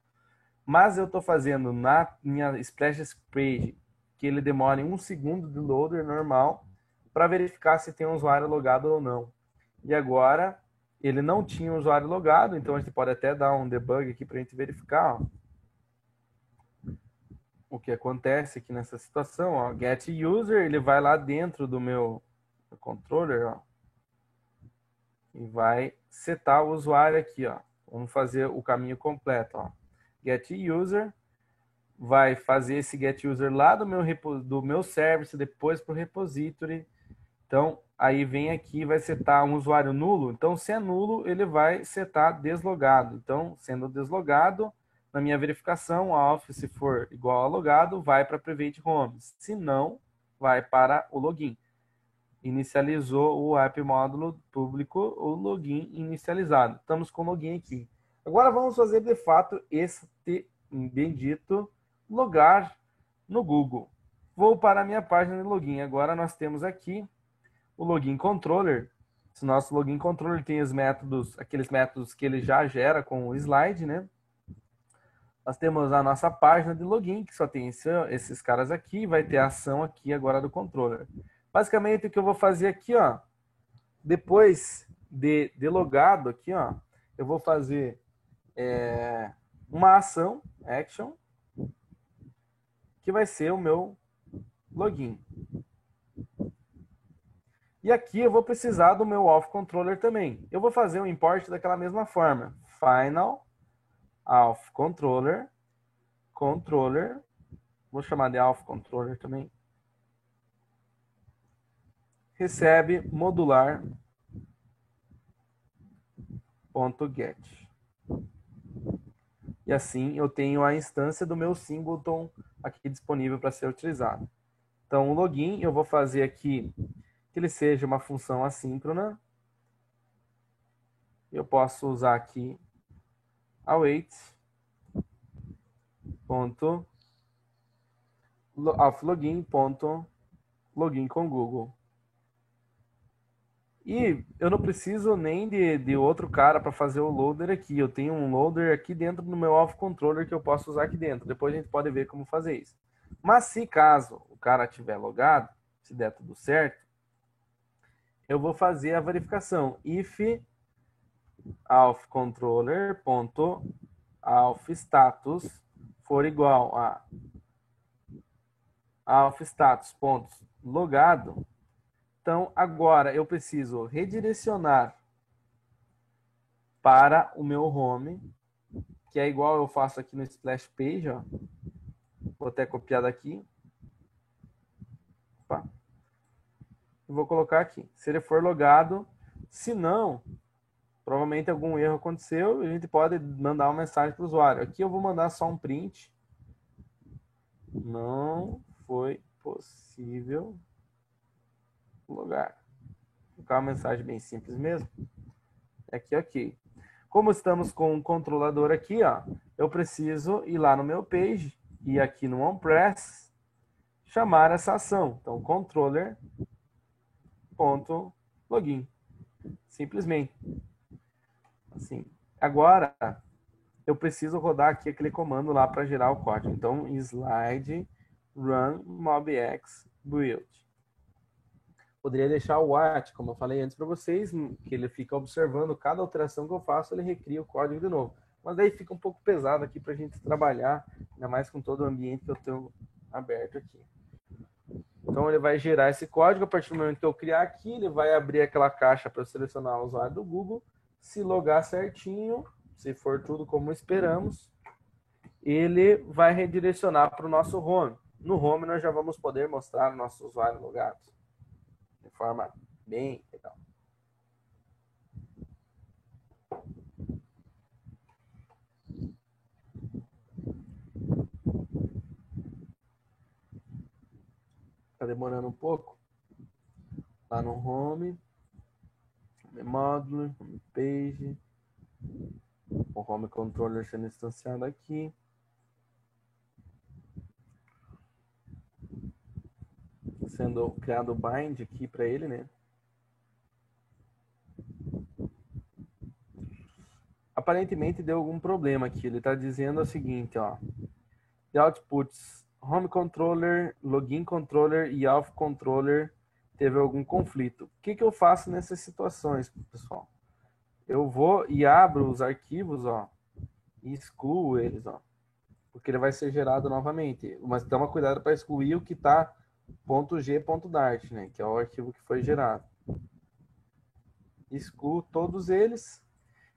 Mas eu estou fazendo na minha splash page que ele demora um segundo de loader normal para verificar se tem um usuário logado ou não. E agora ele não tinha um usuário logado, então a gente pode até dar um debug aqui para a gente verificar o que acontece aqui nessa situação. Ó. Get user, ele vai lá dentro do meu controller, ó, e vai setar o usuário aqui. Ó. Vamos fazer o caminho completo. Ó. Get user, vai fazer esse get user lá do meu service, depois para o repository. Então, aí vem aqui, vai setar um usuário nulo. Então, se é nulo, ele vai setar deslogado. Então, sendo deslogado, na minha verificação, a off, se for igual a logado, vai para private homes. Se não, vai para o login. Inicializou o app módulo público, o login inicializado. Estamos com o login aqui. Agora vamos fazer, de fato, este bendito logar no Google. Vou para a minha página de login. Agora nós temos aqui o login controller. Esse nosso login controller tem os métodos, aqueles métodos que ele já gera com o slide, né? Nós temos a nossa página de login, que só tem esses caras aqui, vai ter a ação aqui agora do controller. Basicamente, o que eu vou fazer aqui, ó, depois de logado aqui, ó, eu vou fazer uma ação, action, que vai ser o meu login. E aqui eu vou precisar do meu auth controller também. Eu vou fazer um import daquela mesma forma. Final auth controller, vou chamar de auth controller também. Recebe modular.get. E assim eu tenho a instância do meu singleton aqui disponível para ser utilizado. Então o login eu vou fazer aqui que ele seja uma função assíncrona. Eu posso usar aqui await.login com Google. E eu não preciso nem de outro cara para fazer o loader aqui. Eu tenho um loader aqui dentro do meu auth controller que eu posso usar aqui dentro. Depois a gente pode ver como fazer isso. Mas se caso o cara tiver logado, se der tudo certo, eu vou fazer a verificação. If auth controller ponto auth status for igual a auth status ponto logado. Então, agora eu preciso redirecionar para o meu home, que é igual eu faço aqui no splash page, ó. Vou até copiar daqui. Opa. E vou colocar aqui. Se ele for logado, se não, provavelmente algum erro aconteceu e a gente pode mandar uma mensagem para o usuário. Aqui eu vou mandar só um print. Não foi possível logar. Vou colocar uma mensagem bem simples mesmo. Aqui, ok. Como estamos com um controlador aqui, ó, eu preciso ir lá no meu page e aqui no onPress chamar essa ação. Então, controller.login. Simplesmente. Assim. Agora, eu preciso rodar aqui aquele comando lá para gerar o código. Então, slide run mobx build. Poderia deixar o watch, como eu falei antes para vocês, que ele fica observando cada alteração que eu faço, ele recria o código de novo. Mas daí fica um pouco pesado aqui para a gente trabalhar, ainda mais com todo o ambiente que eu tenho aberto aqui. Então ele vai gerar esse código, a partir do momento que eu criar aqui, ele vai abrir aquela caixa para eu selecionar o usuário do Google, se logar certinho, se for tudo como esperamos, ele vai redirecionar para o nosso home. No home nós já vamos poder mostrar nossos usuários logados de forma bem legal. Está demorando um pouco. Lá no home, módulo, home page, o home controller sendo instanciado aqui. Sendo criado o bind aqui para ele, né? Aparentemente deu algum problema aqui. Ele está dizendo o seguinte, ó. The outputs home controller, login controller e auth controller teve algum conflito. O que eu faço nessas situações, pessoal? Eu vou e abro os arquivos, ó, e excluo eles, ó, porque ele vai ser gerado novamente. Mas toma cuidado para excluir o que está .g.dart, né, que é o arquivo que foi gerado. Excluo todos eles.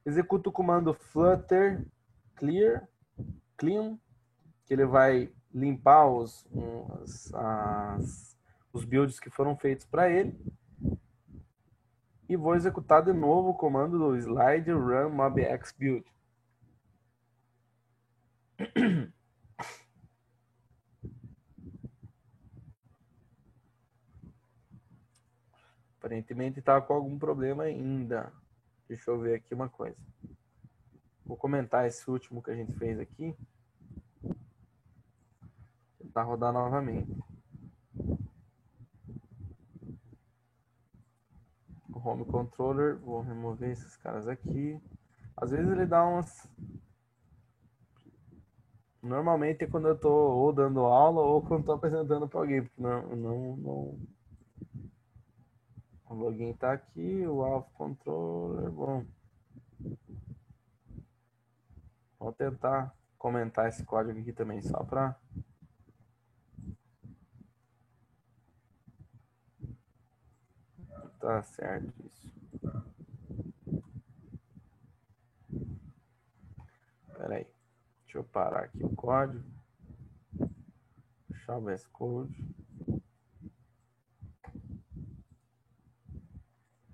Executo o comando flutter clean, que ele vai limpar os builds que foram feitos para ele. E vou executar de novo o comando do slide run mobx build. Aparentemente está com algum problema ainda. Deixa eu ver aqui uma coisa. Vou comentar esse último que a gente fez aqui. Tentar rodar novamente. O home controller, vou remover esses caras aqui. Às vezes ele dá umas... Normalmente é quando eu estou ou dando aula ou quando estou apresentando para alguém, porque não... O login está aqui, o auth controller, bom. Vou tentar comentar esse código aqui também, só para... Tá certo isso. Espera aí. Deixa eu parar aqui o código. Deixar o VS Code.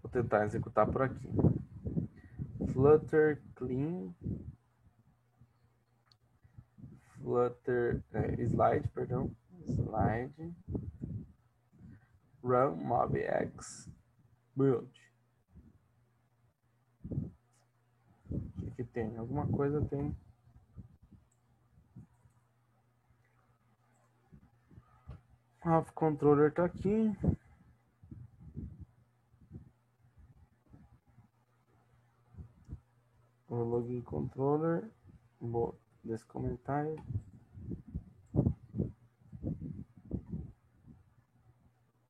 Vou tentar executar por aqui. Flutter clean. Flutter slide, perdão. Slide. Run mobx build. O que tem? Alguma coisa tem. O controller tá aqui. O login controller. Vou desse comentário.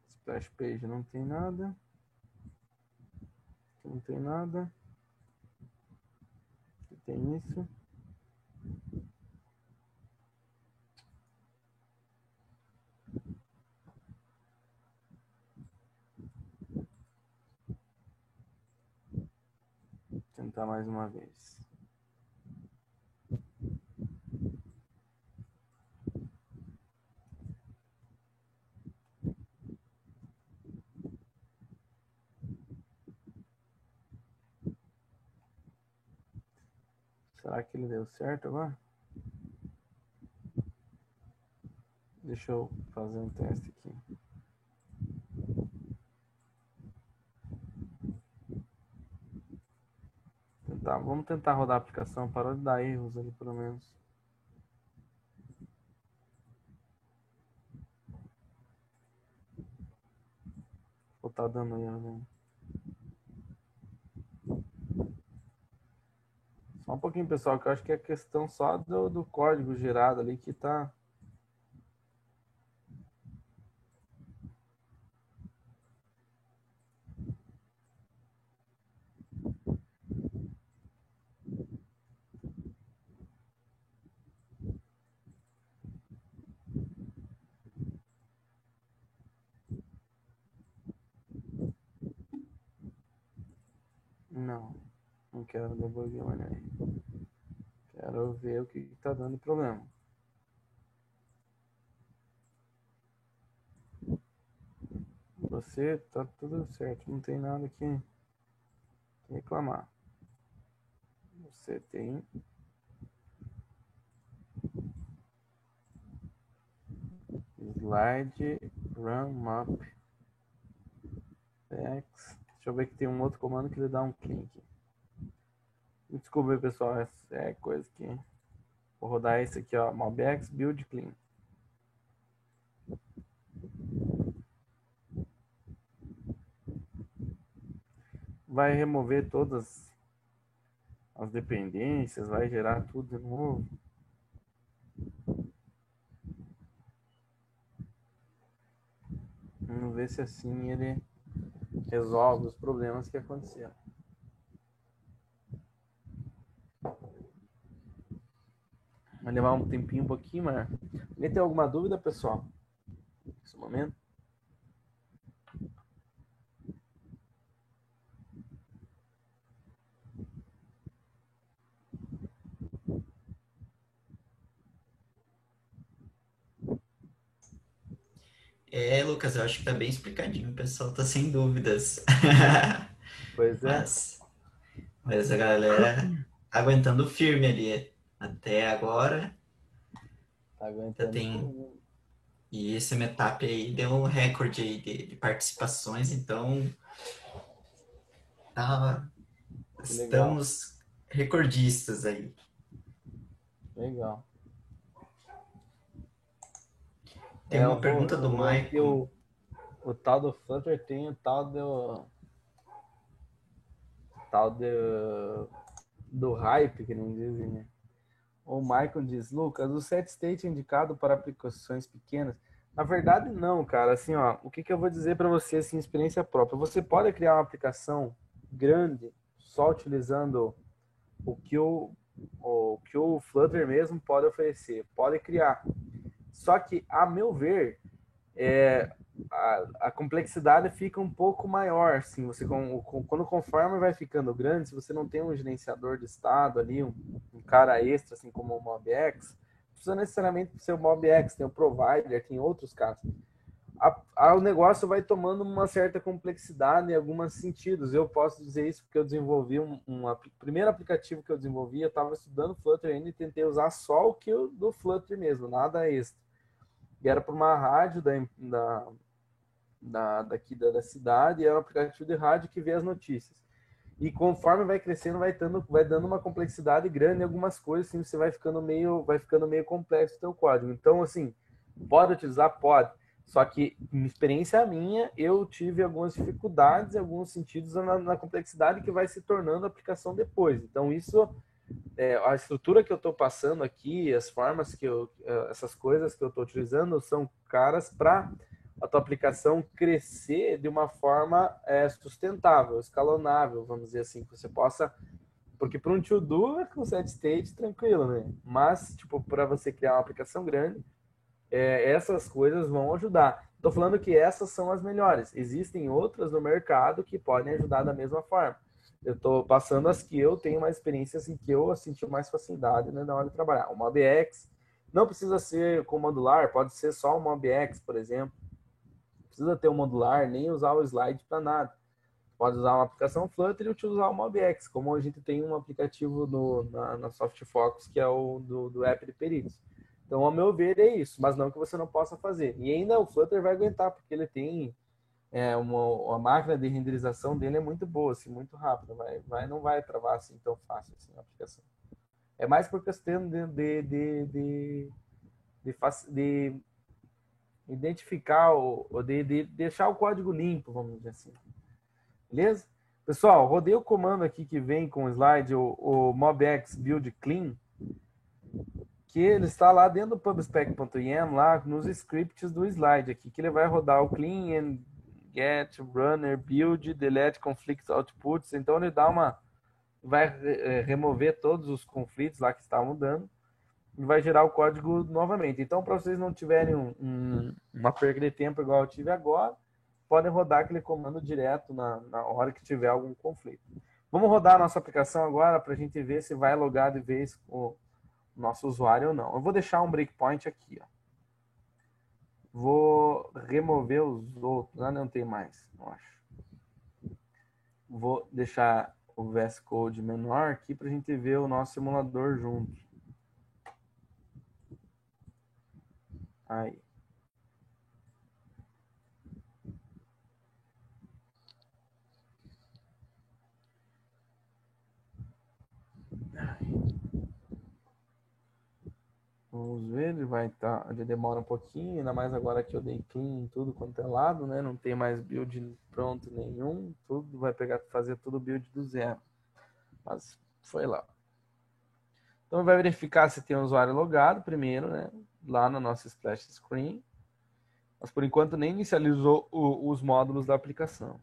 Splash page não tem nada. Não tem nada. tem isso. Vou tentar mais uma vez. Será que ele deu certo agora? Deixa eu fazer um teste aqui. Vamos tentar rodar a aplicação. Parou de dar erros ali, pelo menos. Ou tá dando erro, né? Só um pouquinho, pessoal, que eu acho que é questão só do código gerado ali que tá... Não quero debug one aí. Quero ver o que tá dando problema. Você tá tudo certo, não tem nada que reclamar. Você tem slide run map x. Deixa eu ver que tem um outro comando que ele dá um clique. Desculpa aí, pessoal, essa é coisa que... Vou rodar esse aqui, ó, mobx build clean. Vai remover todas as dependências, vai gerar tudo de novo. Vamos ver se assim ele resolve os problemas que aconteceram. Vai levar um tempinho, um pouquinho, mas... Alguém tem alguma dúvida, pessoal? Nesse momento? Lucas, eu acho que tá bem explicadinho, o pessoal tá sem dúvidas. Pois é. Mas a galera aguentando firme ali até agora. Tá aguentando. E esse meetup aí deu um recorde aí de participações, então estamos recordistas aí. Legal. Tem uma pergunta do Michael. O tal do Flutter tem o tal do hype, que não dizem, né? O Michael diz, Lucas, o set state é indicado para aplicações pequenas? Na verdade, não, cara. Assim, ó, o que eu vou dizer para você, assim, experiência própria. Você pode criar uma aplicação grande só utilizando o que o Flutter mesmo pode oferecer. Pode criar. Só que, a meu ver, a complexidade fica um pouco maior, assim, você quando conforme vai ficando grande, se você não tem um gerenciador de estado ali, um cara extra, assim como o MobX, não precisa necessariamente ser o MobX, tem o Provider, tem outros casos. O negócio vai tomando uma certa complexidade em alguns sentidos. Eu posso dizer isso porque eu desenvolvi primeiro aplicativo que eu desenvolvi, eu estava estudando Flutter ainda e tentei usar só o que do Flutter mesmo, nada extra. E era para uma rádio daqui da cidade, é um aplicativo de rádio que vê as notícias. E conforme vai crescendo, vai dando uma complexidade grande em algumas coisas, assim, você vai ficando meio complexo o teu código. Então, assim, pode utilizar? Pode. Só que, em experiência minha, eu tive algumas dificuldades em alguns sentidos na complexidade que vai se tornando a aplicação depois. Então, isso, a estrutura que eu estou passando aqui, as formas essas coisas que eu estou utilizando são caras para a tua aplicação crescer de uma forma sustentável, escalonável, vamos dizer assim, que você possa Porque para um to-do é com set state tranquilo, né? Mas, tipo, para você criar uma aplicação grande, essas coisas vão ajudar. Estou falando que essas são as melhores. Existem outras no mercado que podem ajudar da mesma forma. Eu estou passando as que eu tenho mais experiência, assim, que eu senti mais facilidade, né, na hora de trabalhar. O MobX não precisa ser com modular, pode ser só o MobX, por exemplo. Não precisa ter um modular, nem usar o slide para nada. Pode usar uma aplicação Flutter e utilizar o MobX, como a gente tem um aplicativo na SoftFocus, que é o do app de peritos. Então, ao meu ver, é isso, mas não que você não possa fazer. E ainda o Flutter vai aguentar, porque ele tem uma máquina de renderização dele é muito boa, assim, muito rápida. Não vai travar assim tão fácil assim, a aplicação. É mais por questão de identificar, de deixar o código limpo, vamos dizer assim. Beleza? Pessoal, rodei o comando aqui que vem com o slide, o MobX Build Clean, que ele está lá dentro do pubspec.yam, lá nos scripts do slide aqui, que ele vai rodar o clean and get runner build delete conflict outputs. Então ele vai remover todos os conflitos lá que estavam dando e vai gerar o código novamente. Então, para vocês não tiverem uma perda de tempo igual eu tive agora, podem rodar aquele comando direto na hora que tiver algum conflito. Vamos rodar a nossa aplicação agora para a gente ver se vai logar de vez com o nosso usuário ou não. Eu vou deixar um breakpoint aqui. Ó. Vou remover os outros. Não tem mais, não acho. Vou deixar o VS Code menor aqui para a gente ver o nosso simulador junto. Aí. Vamos ver, ele vai estar. Ele demora um pouquinho, ainda mais agora que eu dei clean em tudo quanto é lado, né? Não tem mais build pronto nenhum. Tudo vai fazer tudo build do zero. Mas foi lá. Então vai verificar se tem um usuário logado primeiro, né? Lá na nossa splash screen. Mas por enquanto nem inicializou os módulos da aplicação.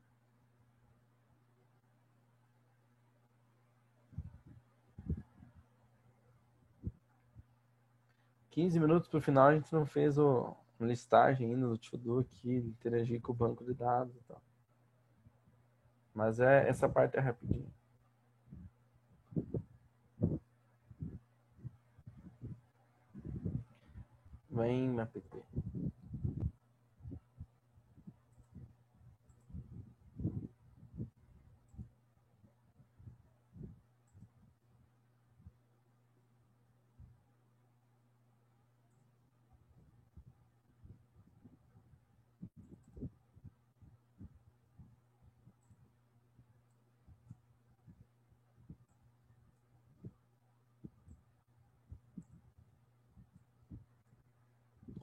15 minutos para o final a gente não fez uma listagem ainda do to-do aqui, interagir com o banco de dados e tal. Mas essa parte é rapidinho. Vem, app.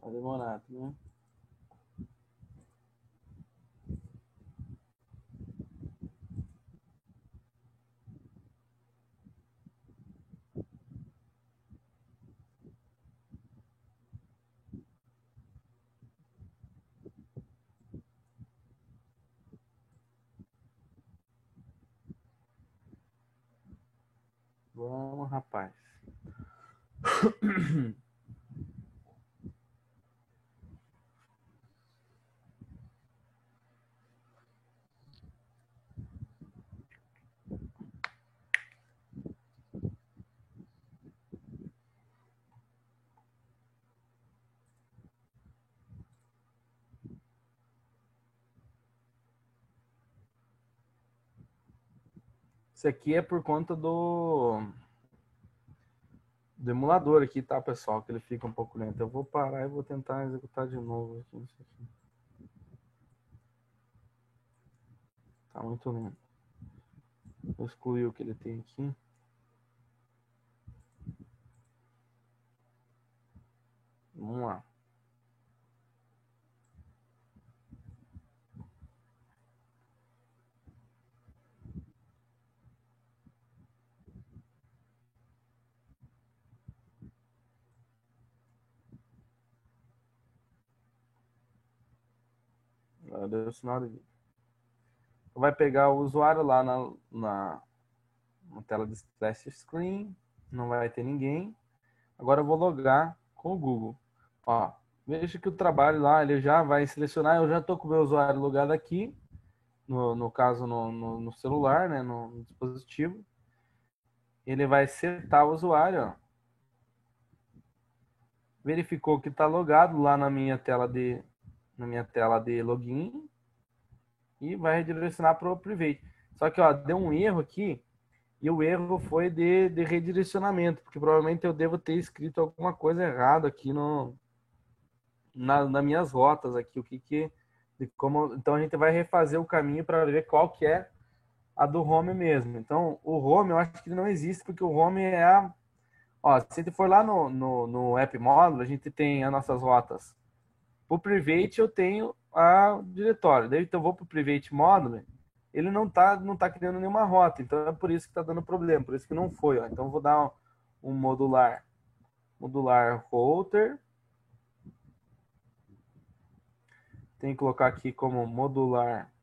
Tá demorado, né? Vamos, rapaz. Isso aqui é por conta do emulador aqui, tá, pessoal? Que ele fica um pouco lento. Eu vou parar e vou tentar executar de novo aqui. Isso aqui. Tá muito lento. Vou excluir o que ele tem aqui. Vamos lá. Agora deu sinal de vida. Vai pegar o usuário lá Uma tela de splash screen, não vai ter ninguém. Agora eu vou logar com o Google. Ó, veja que o trabalho lá, ele já vai selecionar, eu já estou com o meu usuário logado aqui, no caso no celular, né, no dispositivo. Ele vai setar o usuário, ó. Verificou que está logado lá na minha tela de login e vai redirecionar para o Private. Só que, ó, deu um erro aqui. E o erro foi de redirecionamento, porque provavelmente eu devo ter escrito alguma coisa errada aqui nas minhas rotas aqui, então a gente vai refazer o caminho para ver qual que é a do home mesmo. Então, o home eu acho que ele não existe, porque o home é ó, se a gente for lá no app módulo, a gente tem as nossas rotas. Para o private eu tenho a diretório, daí então eu vou para o private módulo, ele não tá criando nenhuma rota, então é por isso que está dando problema, por isso que não foi, ó. Então eu vou dar um modular router, tem que colocar aqui como modular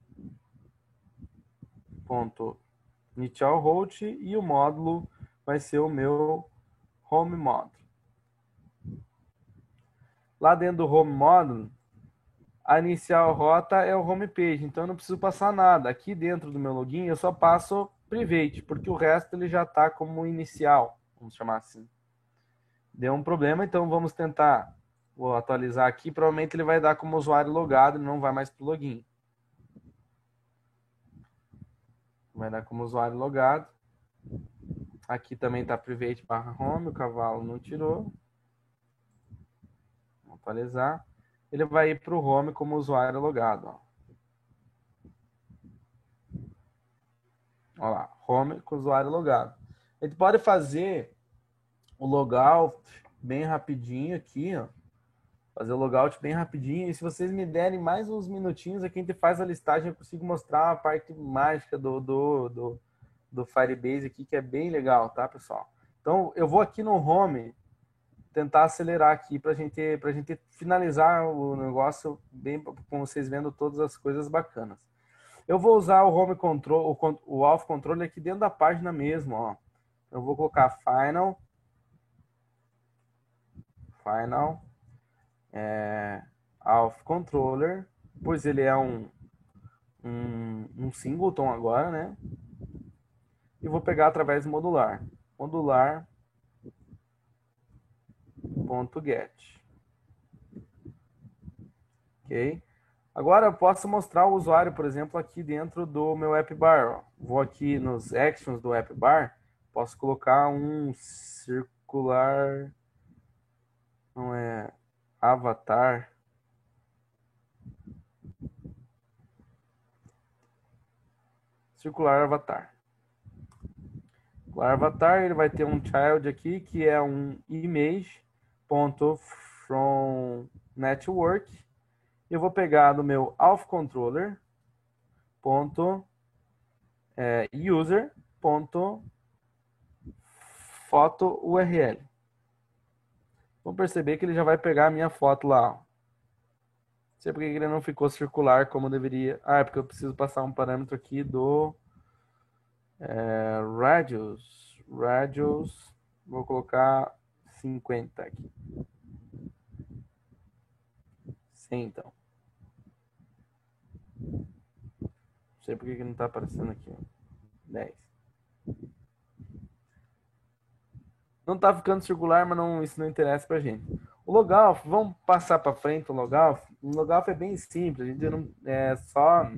ponto initial host e o módulo vai ser o meu home módulo. Lá dentro do home módulo, a inicial rota é o home page, então eu não preciso passar nada. Aqui dentro do meu login eu só passo private, porque o resto ele já está como inicial, vamos chamar assim. Deu um problema, então vamos tentar. Vou atualizar aqui, provavelmente ele vai dar como usuário logado, ele não vai mais para o login. Vai dar como usuário logado. Aqui também está private barra home, o cavalo não tirou. Vou atualizar. Ele vai ir para o home como usuário logado. Ó. Olha lá, home com usuário logado. A gente pode fazer o logout bem rapidinho aqui, ó. Fazer o logout bem rapidinho. E se vocês me derem mais uns minutinhos aqui, a gente faz a listagem, eu consigo mostrar a parte mágica do Firebase aqui, que é bem legal, tá, pessoal? Então, eu vou aqui no home tentar acelerar aqui pra gente finalizar o negócio bem com vocês vendo todas as coisas bacanas. Eu vou usar o home control, o Auth controller aqui dentro da página mesmo, ó. Eu vou colocar final Auth controller, pois ele é um singleton agora, né? E vou pegar através do modular.get. Ok? Agora eu posso mostrar o usuário, por exemplo, aqui dentro do meu app bar. Ó. Vou aqui nos actions do app bar, posso colocar um circular, não é avatar. Circular avatar. O avatar ele vai ter um child aqui que é um image.fromNetwork. Eu vou pegar no meu auth controller user.photo URL. Vamos perceber que ele já vai pegar a minha foto lá. Ó. Não sei porque ele não ficou circular como deveria. Ah, é porque eu preciso passar um parâmetro aqui do radius. Radius, vou colocar 50 aqui. 100 então. Não sei porque que não está aparecendo aqui. Ó. 10. Não está ficando circular, mas isso não interessa pra gente. O logout, vamos passar para frente o logout. O logout é bem simples, a gente não é só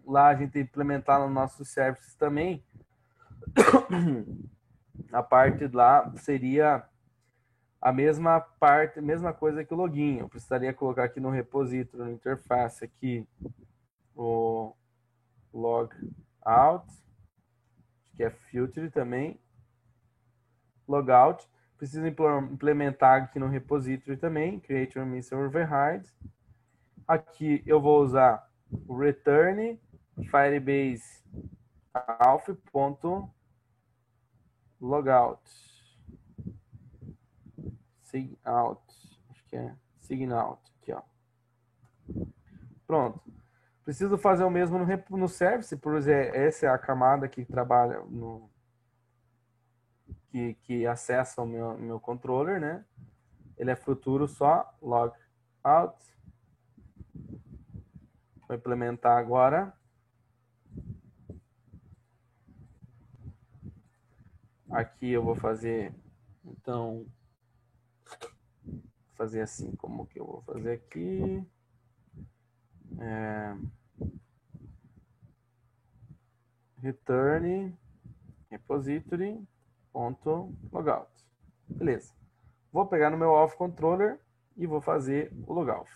lá a gente implementar nos nossos services também. A parte lá seria a mesma coisa que o login. Eu precisaria colocar aqui no repository, no interface aqui o logout, que é filter também, logout. Preciso implementar aqui no repository também, create permission override. Aqui eu vou usar o return firebase auth.logout. Sigout, acho que é signout, aqui ó. Pronto. Preciso fazer o mesmo no service, por exemplo, essa é a camada que trabalha que acessa o meu controller, né? Ele é futuro só log out. Vou implementar agora. Aqui eu vou fazer, então, fazer assim, como que eu vou fazer aqui? Return repository ponto logout. Beleza. Vou pegar no meu auth controller e vou fazer o logout.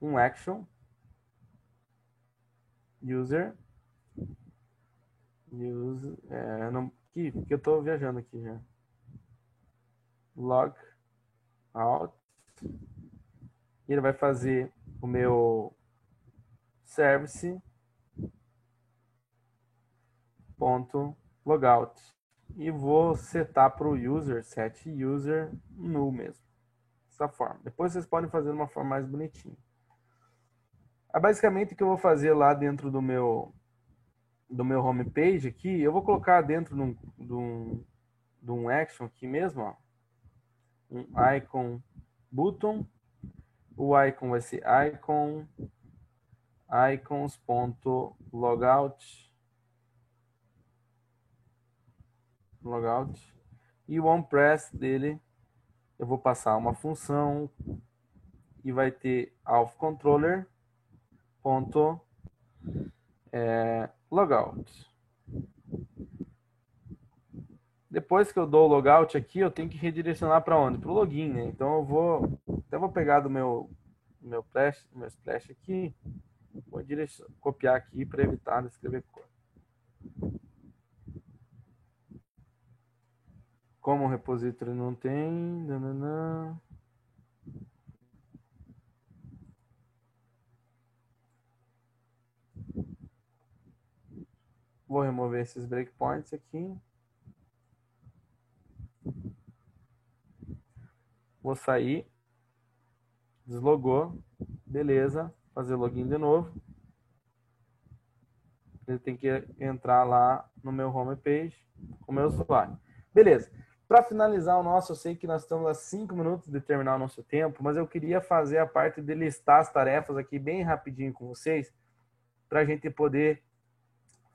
Um action user não, que eu estou viajando aqui já. Log out. E ele vai fazer o meu service ponto logout e vou setar para o user, set user null mesmo, dessa forma. Depois vocês podem fazer de uma forma mais bonitinha. Basicamente o que eu vou fazer lá dentro do meu homepage aqui, eu vou colocar dentro de um action aqui mesmo, ó, um icon button. O icon vai ser icons.logout e o onPress dele eu vou passar uma função e vai ter authController ponto logout. Depois que eu dou o logout aqui, eu tenho que redirecionar para onde? Para o login, né? Então eu vou pegar do meu splash aqui, vou copiar aqui para evitar de escrever cor. Como o repository não tem, vou remover esses breakpoints aqui. Vou sair. Deslogou. Beleza. Fazer login de novo. Ele tem que entrar lá no meu homepage com o meu usuário. Beleza. Para finalizar o nosso, eu sei que nós estamos a 5 minutos de terminar o nosso tempo, mas eu queria fazer a parte de listar as tarefas aqui bem rapidinho com vocês, para a gente poder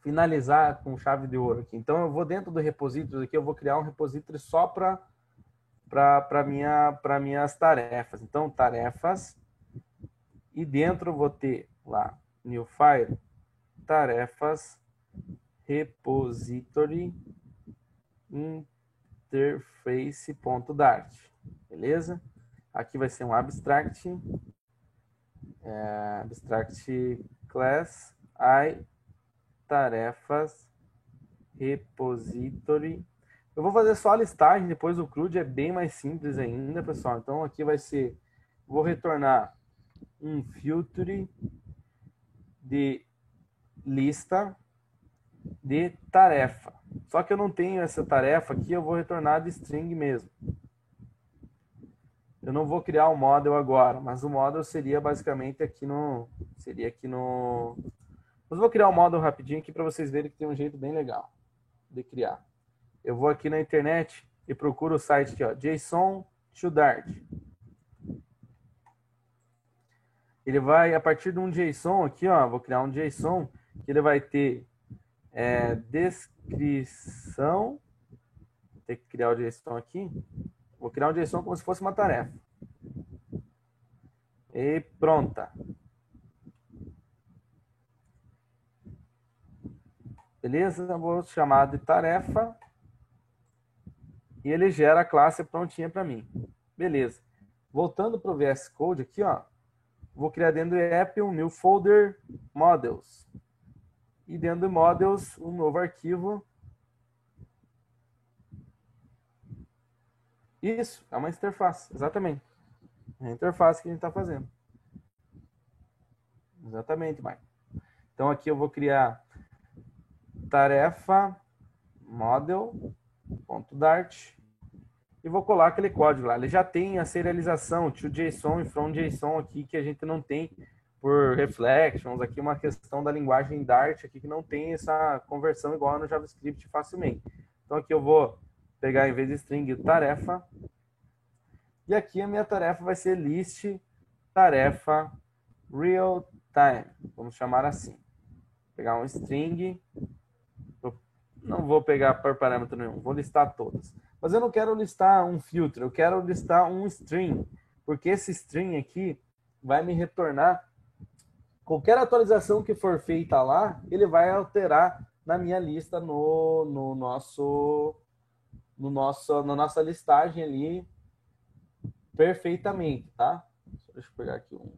finalizar com chave de ouro aqui. Então, eu vou dentro do repository aqui, eu vou criar um repository só para minhas tarefas. Então, tarefas, e dentro eu vou ter lá, new file, tarefas, repository, interface.dart. Beleza? Aqui vai ser um abstract, abstract class, I, tarefas, repository. Eu vou fazer só a listagem, depois o CRUD é bem mais simples ainda, pessoal. Então aqui vai ser, vou retornar um filtro de lista de tarefa. Só que eu não tenho essa tarefa aqui, eu vou retornar de string mesmo. Eu não vou criar um model agora, mas o model seria basicamente aqui no... Mas vou criar um model rapidinho aqui para vocês verem que tem um jeito bem legal de criar. Eu vou aqui na internet e procuro o site aqui, ó, JSON to Dart. Ele vai, a partir de um JSON aqui, ó, vou criar um JSON que ele vai ter descrição. Vou ter que criar o JSON aqui. Vou criar um JSON como se fosse uma tarefa. E pronta. Beleza? Eu vou chamar de tarefa. E ele gera a classe prontinha para mim. Beleza. Voltando para o VS Code aqui, ó. Vou criar dentro do app um new folder models. E dentro do models, um novo arquivo. Isso, é uma interface, exatamente. É a interface que a gente está fazendo. Exatamente, Mike. Então aqui eu vou criar tarefa model.dart e vou colar aquele código lá. Ele já tem a serialização to JSON e from JSON aqui que a gente não tem por reflections, aqui uma questão da linguagem Dart aqui que não tem essa conversão igual no JavaScript facilmente. Então aqui eu vou pegar em vez de string tarefa, e aqui a minha tarefa vai ser list tarefa real time, vamos chamar assim. Vou pegar um string, não vou pegar por parâmetro nenhum, vou listar todas. Mas eu não quero listar um filtro, eu quero listar um string, porque esse string aqui vai me retornar qualquer atualização que for feita lá, ele vai alterar na minha lista na nossa listagem ali perfeitamente, tá? Deixa eu pegar aqui um.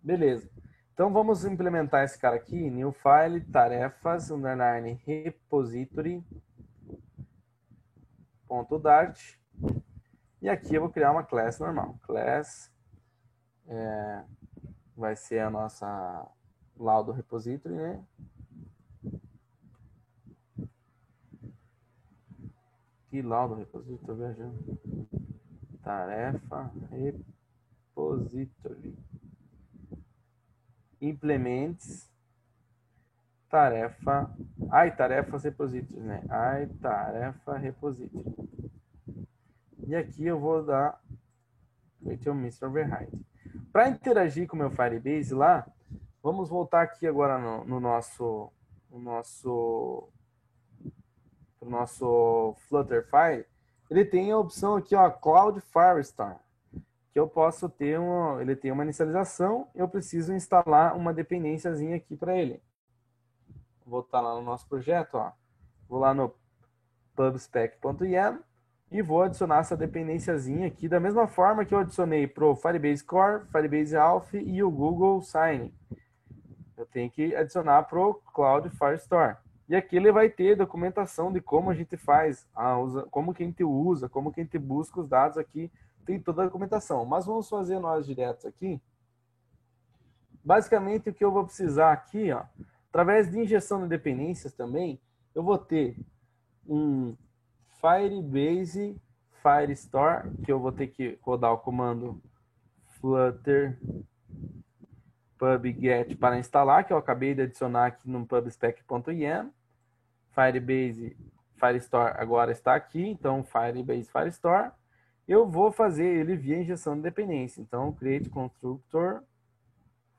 Beleza. Então vamos implementar esse cara aqui, new file, tarefas, underline repository, .dart. E aqui eu vou criar uma class normal. Class vai ser a nossa laudo repository, né? Que laudo repository? Tô viajando. Tarefa repository. Implements tarefa. Tarefas repository, né? Tarefa repository. E aqui eu vou dar create Mr. Override. Para interagir com o meu Firebase lá, vamos voltar aqui agora no nosso Flutterfy. Ele tem a opção aqui, ó, Cloud Firestore, que eu posso ter ele tem uma inicialização, eu preciso instalar uma dependênciazinha aqui para ele. Vou voltar lá no nosso projeto, ó. Vou lá no pubspec.yam e vou adicionar essa dependênciazinha aqui da mesma forma que eu adicionei para o Firebase Core, Firebase Auth e o Google Sign. Eu tenho que adicionar para o Cloud Firestore. E aqui ele vai ter documentação de como a gente faz, como que a gente usa, como que a gente busca os dados aqui. Tem toda a documentação. Mas vamos fazer nós diretos aqui. Basicamente, o que eu vou precisar aqui, ó, através de injeção de dependências também, eu vou ter um Firebase Firestore, que eu vou ter que rodar o comando flutter pubget para instalar, que eu acabei de adicionar aqui no pubspec.yam. Firebase Firestore agora está aqui, então Firebase Firestore. Eu vou fazer ele via injeção de dependência. Então, create constructor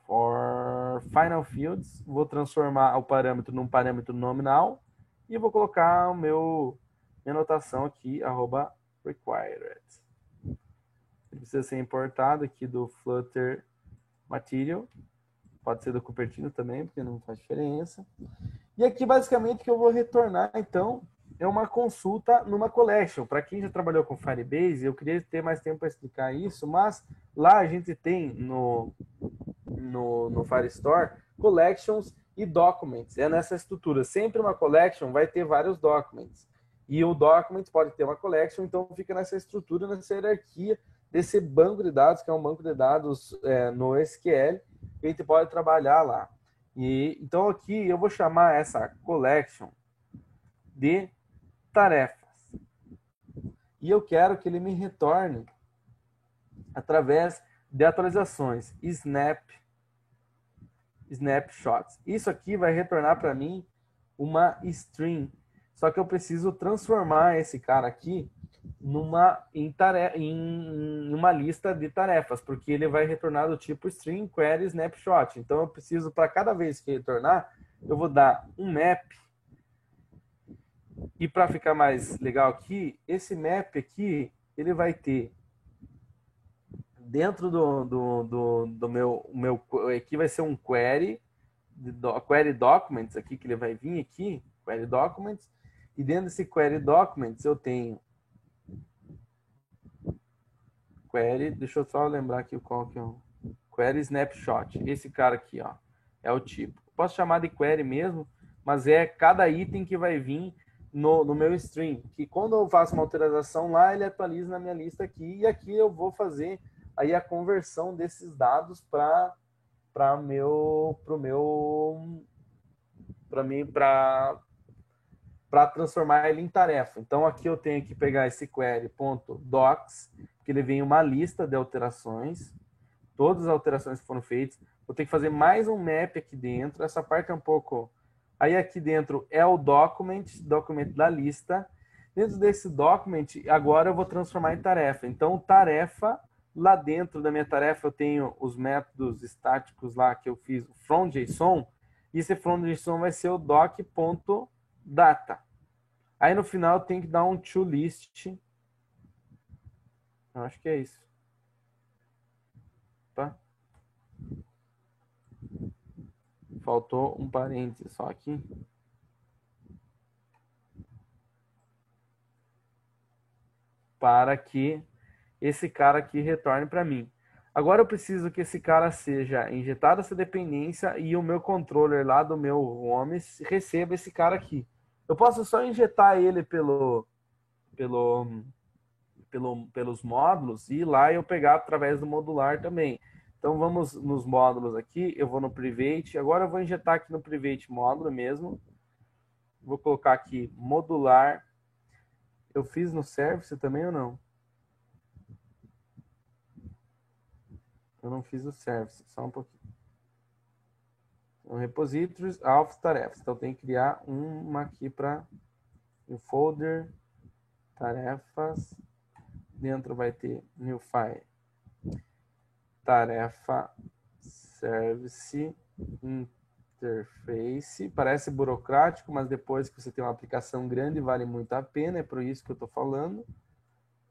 for final fields. Vou transformar o parâmetro num parâmetro nominal e vou colocar minha anotação aqui, @required. Ele precisa ser importado aqui do Flutter Material. Pode ser do Cupertino também, porque não faz diferença. E aqui, basicamente, o que eu vou retornar, então, é uma consulta numa collection. Para quem já trabalhou com Firebase, eu queria ter mais tempo para explicar isso, mas lá a gente tem no Firestore collections e documents. É nessa estrutura. Sempre uma collection vai ter vários documents. E o document pode ter uma collection, então fica nessa estrutura, nessa hierarquia desse banco de dados, que é um banco de dados no SQL, que a gente pode trabalhar lá. Então aqui eu vou chamar essa collection de tarefas. E eu quero que ele me retorne através de atualizações snapshots. Isso aqui vai retornar para mim uma string. Só que eu preciso transformar esse cara aqui em uma lista de tarefas, porque ele vai retornar do tipo string query snapshot. Então eu preciso, para cada vez que retornar, eu vou dar um map. E para ficar mais legal aqui, esse map aqui, ele vai ter dentro do meu aqui vai ser um query documents aqui, que ele vai vir aqui, query documents, e dentro desse query documents eu tenho query, deixa eu só lembrar aqui qual que é o query snapshot. Esse cara aqui, ó, é o tipo. Posso chamar de query mesmo, mas é cada item que vai vir no meu string, que quando eu faço uma alteração lá, ele atualiza na minha lista aqui, e aqui eu vou fazer aí a conversão desses dados para para transformar ele em tarefa. Então, aqui eu tenho que pegar esse query.docs, que ele vem uma lista de alterações, todas as alterações que foram feitas. Vou ter que fazer mais um map aqui dentro. Essa parte é um pouco... Aí aqui dentro é o document da lista. Dentro desse document, agora eu vou transformar em tarefa. Então, tarefa, lá dentro da minha tarefa eu tenho os métodos estáticos lá que eu fiz, o from.json, e esse from.json vai ser o doc.data. Aí no final tem que dar um toList. Eu acho que é isso. Tá? Faltou um parênteses só aqui. Para que esse cara aqui retorne para mim. Agora eu preciso que esse cara seja injetado essa dependência e o meu controller lá do meu home receba esse cara aqui. Eu posso só injetar ele pelos módulos e ir lá e eu pegar através do modular também. Então vamos nos módulos aqui, eu vou no private, agora eu vou injetar aqui no private módulo mesmo. Vou colocar aqui modular. Eu fiz no service também ou não? Eu não fiz o service, só um pouquinho. Então, repositories, alphas, tarefas. Então tem que criar uma aqui para o folder, tarefas. Dentro vai ter new file, tarefa, service, interface. Parece burocrático, mas depois que você tem uma aplicação grande, vale muito a pena. É por isso que eu estou falando.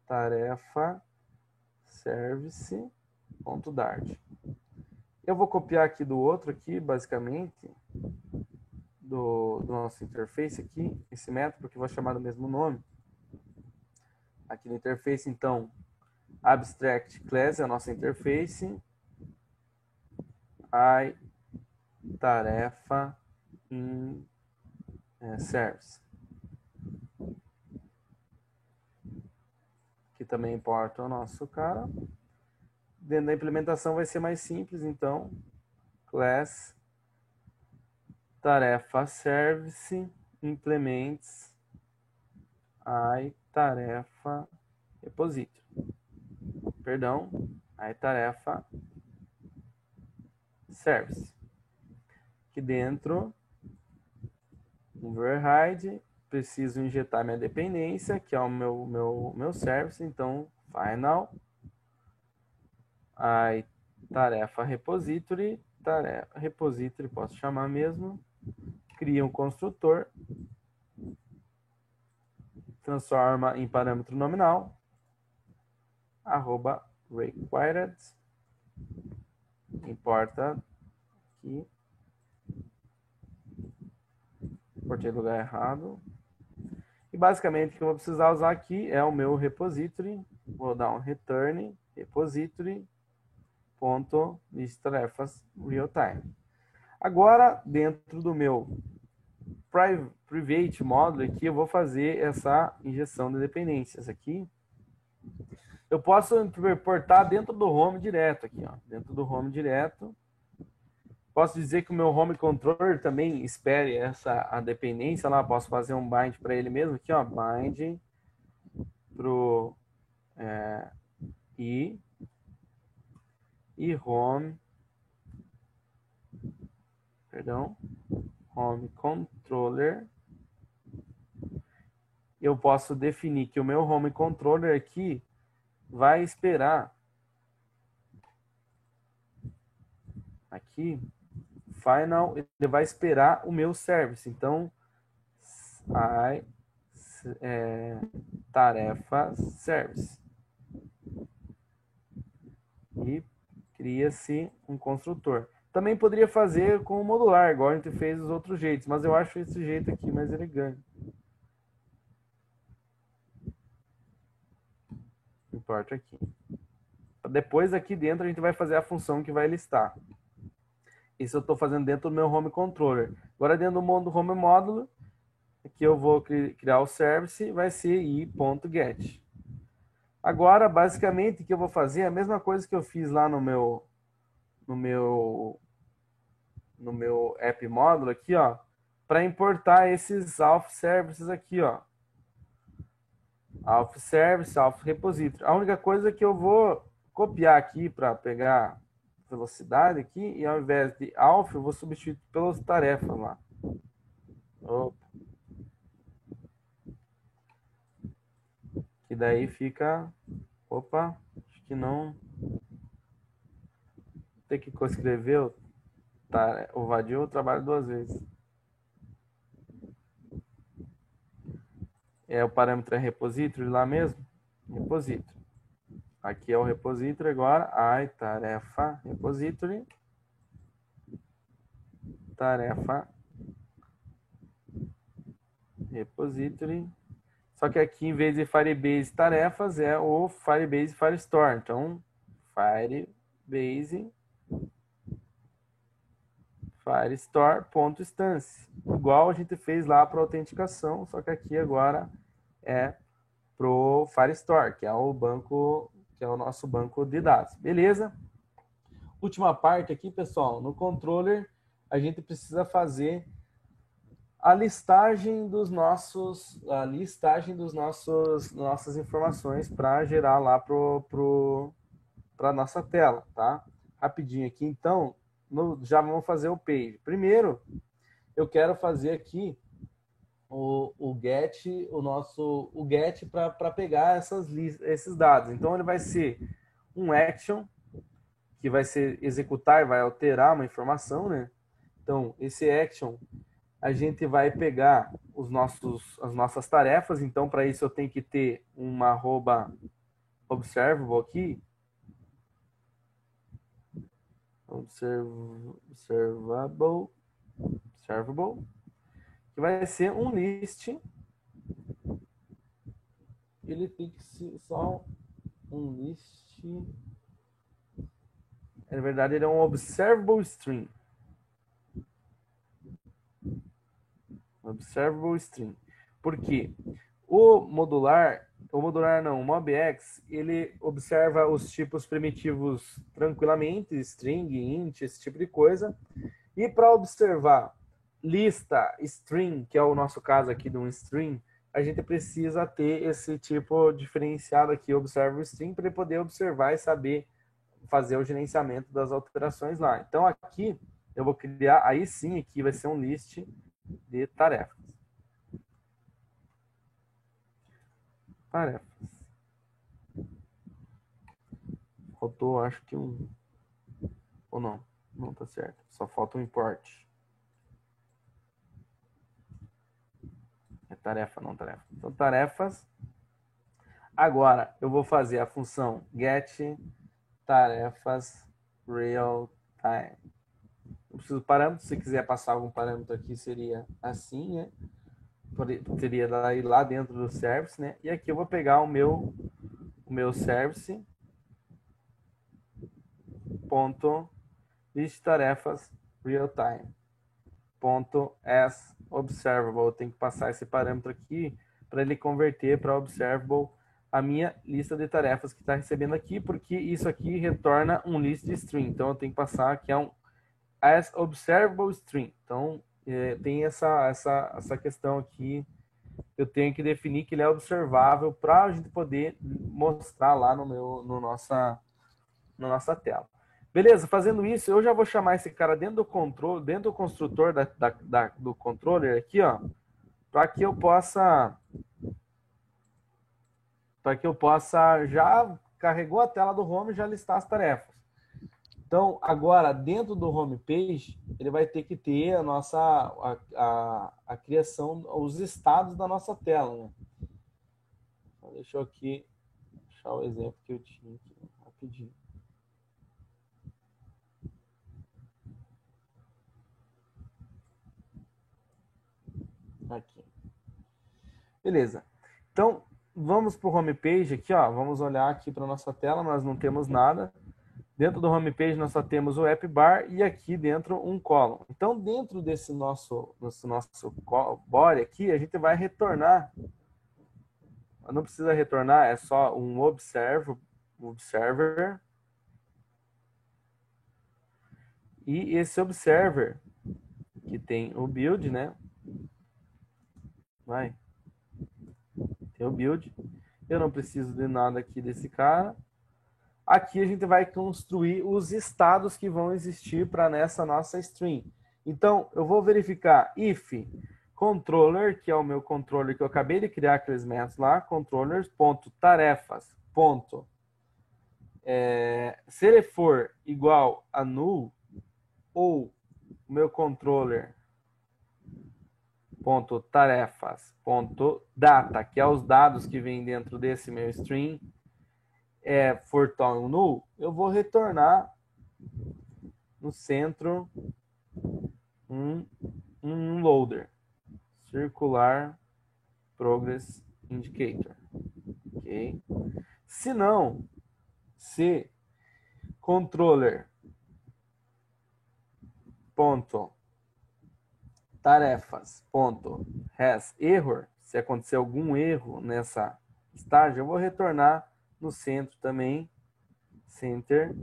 Tarefa, service.dart. Eu vou copiar aqui do outro aqui, basicamente, do nosso interface aqui, esse método, porque eu vou chamar do mesmo nome. Aqui no interface, então, abstract class é a nossa interface. I tarefa in service. Que também importa o nosso cara. Dentro da implementação vai ser mais simples, então, class tarefa service implements I tarefa repository. Perdão, I tarefa service. Aqui dentro, override, preciso injetar minha dependência, que é o meu service, então final I tarefa repository, posso chamar mesmo, cria um construtor, transforma em parâmetro nominal, @required, importa aqui, importei lugar errado, e basicamente o que eu vou precisar usar aqui é o meu repository, vou dar um return repository ponto list tarefas real time. Agora, dentro do meu private módulo aqui, eu vou fazer essa injeção de dependências aqui. Eu posso importar dentro do home direto aqui, ó. Dentro do home direto. Posso dizer que o meu home controller também espere a dependência lá. Posso fazer um bind para ele mesmo aqui, ó. Bind pro e home, home controller. Eu posso definir que o meu home controller aqui vai esperar aqui final, ele vai esperar o meu service. Então tarefa service e cria-se um construtor. Também poderia fazer com o modular, igual a gente fez os outros jeitos, mas eu acho esse jeito aqui mais elegante. Importa aqui. Depois aqui dentro a gente vai fazer a função que vai listar. Isso eu estou fazendo dentro do meu home controller. Agora dentro do home módulo, aqui eu vou criar o service, vai ser i.get. Agora, basicamente, o que eu vou fazer é a mesma coisa que eu fiz lá no meu app módulo aqui, ó. para importar esses auth services aqui, ó. Auth service, auth repository. A única coisa que eu vou copiar aqui para pegar velocidade aqui, e ao invés de auth, eu vou substituir pelas tarefas lá. Opa. Que daí fica... Opa, acho que não... Tem que coescrever o vadio, eu trabalho 2 vezes. O parâmetro é repository lá mesmo? Repository. Aqui é o repository agora. Ai, tarefa, repository. Tarefa, repository. Só que aqui, em vez de Firebase tarefas, é o Firebase Firestore. Então, Firebase Firestore.instance. Igual a gente fez lá para autenticação, só que aqui agora é pro Firestore, que é o banco, que é o nosso banco de dados. Beleza? Última parte aqui, pessoal, no controller a gente precisa fazer a listagem dos nossos, nossas informações para gerar lá para nossa tela, tá? Rapidinho aqui, então, já vamos fazer o page. Primeiro, eu quero fazer aqui o get, o get para pegar esses dados. Então, ele vai ser um action que vai ser executar e vai alterar uma informação, né? Então, esse action a gente vai pegar as nossas tarefas. Então, para isso eu tenho que ter uma arroba observable aqui. Observable, que vai ser um list. Ele tem que ser só um list. Na verdade, ele é um observable string. Observable string. Por quê? O MobX, ele observa os tipos primitivos tranquilamente, string, int, esse tipo de coisa. E para observar lista, string, que é o nosso caso aqui de um string, a gente precisa ter esse tipo diferenciado aqui, observer string, para ele poder observar e saber fazer o gerenciamento das alterações lá. Então aqui eu vou criar, aí sim aqui vai ser um list de tarefas. Tarefas. Faltou, acho que um... Ou não, não tá certo. Só falta um import. É tarefa, não tarefa. Então, tarefas. Agora, eu vou fazer a função get tarefas real time. Não preciso de parâmetro. Se quiser passar algum parâmetro aqui, seria assim, né? Teria ir lá dentro do service, né? E aqui eu vou pegar o meu service ponto list tarefas real time ponto as observable. Eu tenho que passar esse parâmetro aqui para ele converter para observable a minha lista de tarefas que está recebendo aqui, porque isso aqui retorna um list de string. Então eu tenho que passar que é um as observable string. Então tem essa questão aqui. Eu tenho que definir que ele é observável para a gente poder mostrar lá na nossa tela. Beleza, fazendo isso, eu já vou chamar esse cara dentro do controle, dentro do construtor do controller aqui, ó, para que eu possa já carregou a tela do home e já listar as tarefas. Então, agora, dentro do home page, ele vai ter que ter a criação, os estados da nossa tela, né? Então, deixa eu aqui deixar o exemplo que eu tinha aqui, rapidinho. Aqui. Beleza. Então, vamos para o home page aqui, ó. Vamos olhar aqui para nossa tela, nós não temos nada. Dentro do home page nós só temos o app bar e aqui dentro um column. Então, dentro desse nosso body aqui, a gente vai retornar. Não precisa retornar, é só um observer. E esse observer, que tem o build, né? Vai. Tem o build. Eu não preciso de nada aqui desse cara. Aqui a gente vai construir os estados que vão existir para nessa nossa string. Então, eu vou verificar if controller, que é o meu controller que eu acabei de criar aqueles métodos lá, controllers.tarefas. Se ele for igual a null, ou o meu controller .tarefas.data, que é os dados que vêm dentro desse meu string, for tão null, eu vou retornar no centro um loader, circular progress indicator. Ok? Se não, se controller ponto tarefas ponto has error, se acontecer algum erro nessa estágio, eu vou retornar no centro também center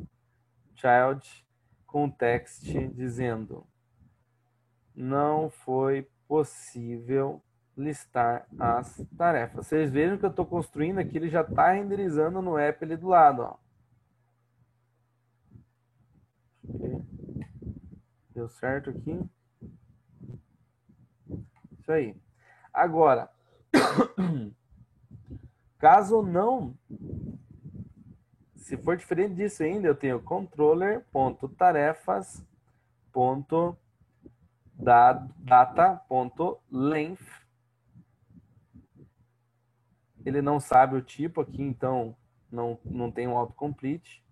child com text dizendo não foi possível listar as tarefas. Vocês vejam que eu estou construindo aqui, ele já está renderizando no app ali do lado. Ó. Deu certo aqui? Isso aí. Agora, caso não, se for diferente disso ainda, eu tenho controller.tarefas.data.length. Ele não sabe o tipo aqui, então não tem um autocomplete.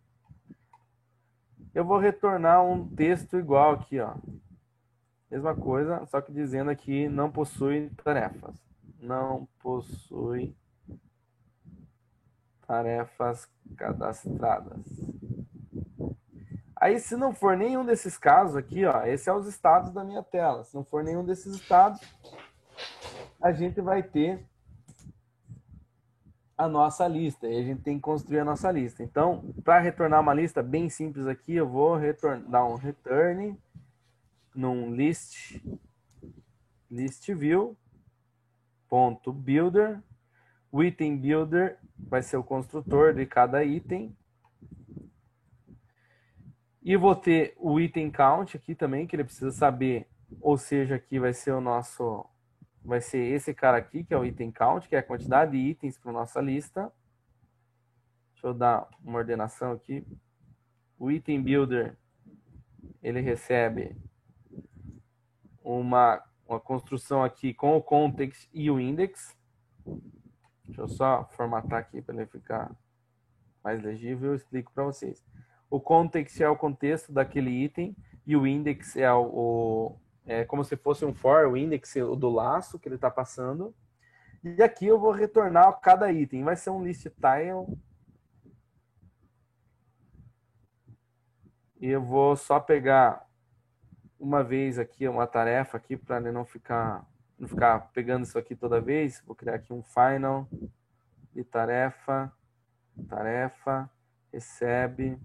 Eu vou retornar um texto igual aqui, ó. Mesma coisa, só que dizendo aqui não possui tarefas. Não possui tarefas cadastradas. Aí, se não for nenhum desses casos aqui, ó, esse é os estados da minha tela. Se não for nenhum desses estados, a gente vai ter a nossa lista. E a gente tem que construir a nossa lista. Então, para retornar uma lista bem simples aqui, eu vou dar um return num list view ponto builder. O item builder vai ser o construtor de cada item. E vou ter o item count aqui também, que ele precisa saber, ou seja, aqui vai ser o nosso, vai ser esse cara aqui, que é o item count, que é a quantidade de itens para nossa lista. Deixa eu dar uma ordenação aqui. O item builder, ele recebe uma construção aqui com o context e o index. Deixa eu só formatar aqui para ele ficar mais legível, eu explico para vocês. O context é o contexto daquele item e o index é como se fosse um for, o index do laço que ele está passando. E aqui eu vou retornar cada item. Vai ser um list tile. E eu vou só pegar uma vez aqui uma tarefa aqui para ele não ficar pegando isso aqui toda vez. Vou criar aqui um final de tarefa recebe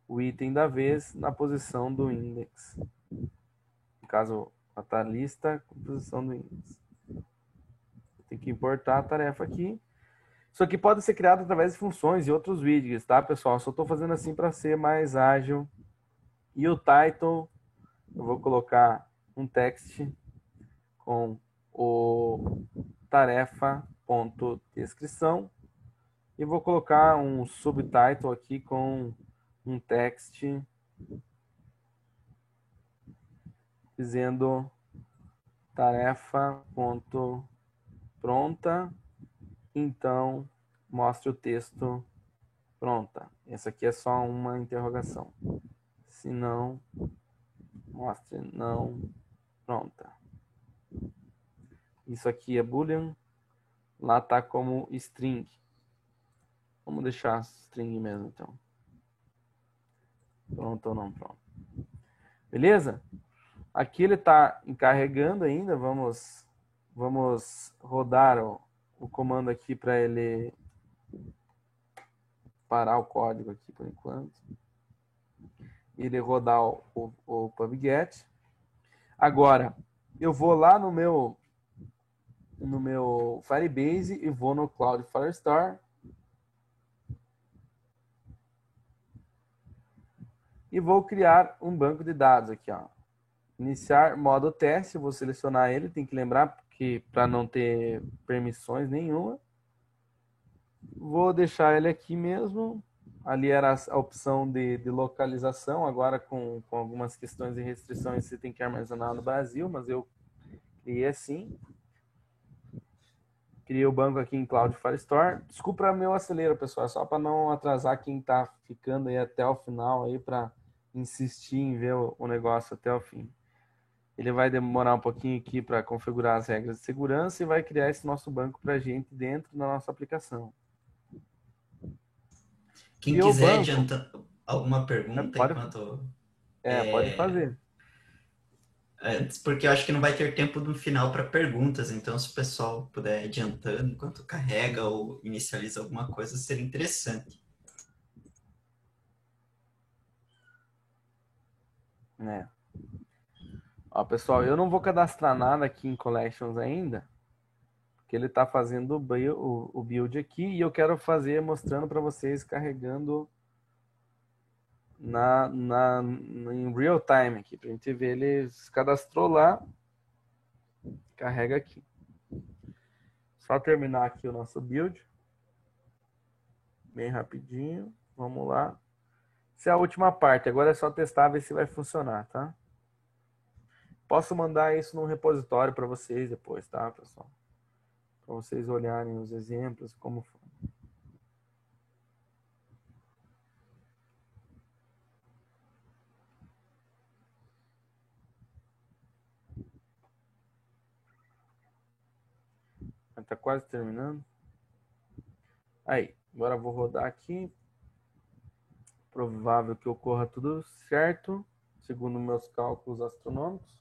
o item da vez na posição do index. No caso, a lista com posição do index. Tem que importar a tarefa aqui. Isso aqui pode ser criado através de funções e outros widgets, tá, pessoal? Só estou fazendo assim para ser mais ágil. E o title, eu vou colocar um text com o tarefa.descrição e vou colocar um subtitle aqui com um text dizendo tarefa.pronta, então mostre o texto pronta. Essa aqui é só uma interrogação. Se não, mostre não pronta. Isso aqui é boolean, lá tá como string. Vamos deixar string mesmo, então. Pronto ou não pronto. Beleza? Aqui ele está encarregando ainda. Vamos rodar o comando aqui para ele parar o código aqui por enquanto. Ele rodar o pubget. Agora, eu vou lá no meu Firebase e vou no Cloud Firestore e vou criar um banco de dados aqui, ó. Iniciar modo teste, vou selecionar ele, tem que lembrar que para não ter permissões nenhuma. Vou deixar ele aqui mesmo. Ali era a opção de localização, agora com algumas questões de restrições você tem que armazenar no Brasil, mas eu criei assim. Criei o banco aqui em Cloud Firestore. Desculpa meu acelero, pessoal, só para não atrasar quem está ficando aí até o final aí para insistir em ver o negócio até o fim. Ele vai demorar um pouquinho aqui para configurar as regras de segurança e vai criar esse nosso banco para a gente dentro da nossa aplicação. Quem Criou o quiser banco, adiantar alguma pergunta pode, enquanto. pode fazer. Porque eu acho que não vai ter tempo no final para perguntas, então se o pessoal puder ir adiantando enquanto carrega ou inicializa alguma coisa, seria interessante. Né? Ó, pessoal, eu não vou cadastrar nada aqui em Collections ainda, porque ele está fazendo o build aqui e eu quero fazer mostrando para vocês carregando em real time aqui, para a gente ver. Ele se cadastrou lá, carrega aqui. Só terminar aqui o nosso build, bem rapidinho. Vamos lá. Essa é a última parte, agora é só testar, ver se vai funcionar, tá? Posso mandar isso num repositório para vocês depois, tá, pessoal? Para vocês olharem os exemplos, como foi. Tá quase terminando. Aí, agora eu vou rodar aqui. Provável que ocorra tudo certo, segundo meus cálculos astronômicos.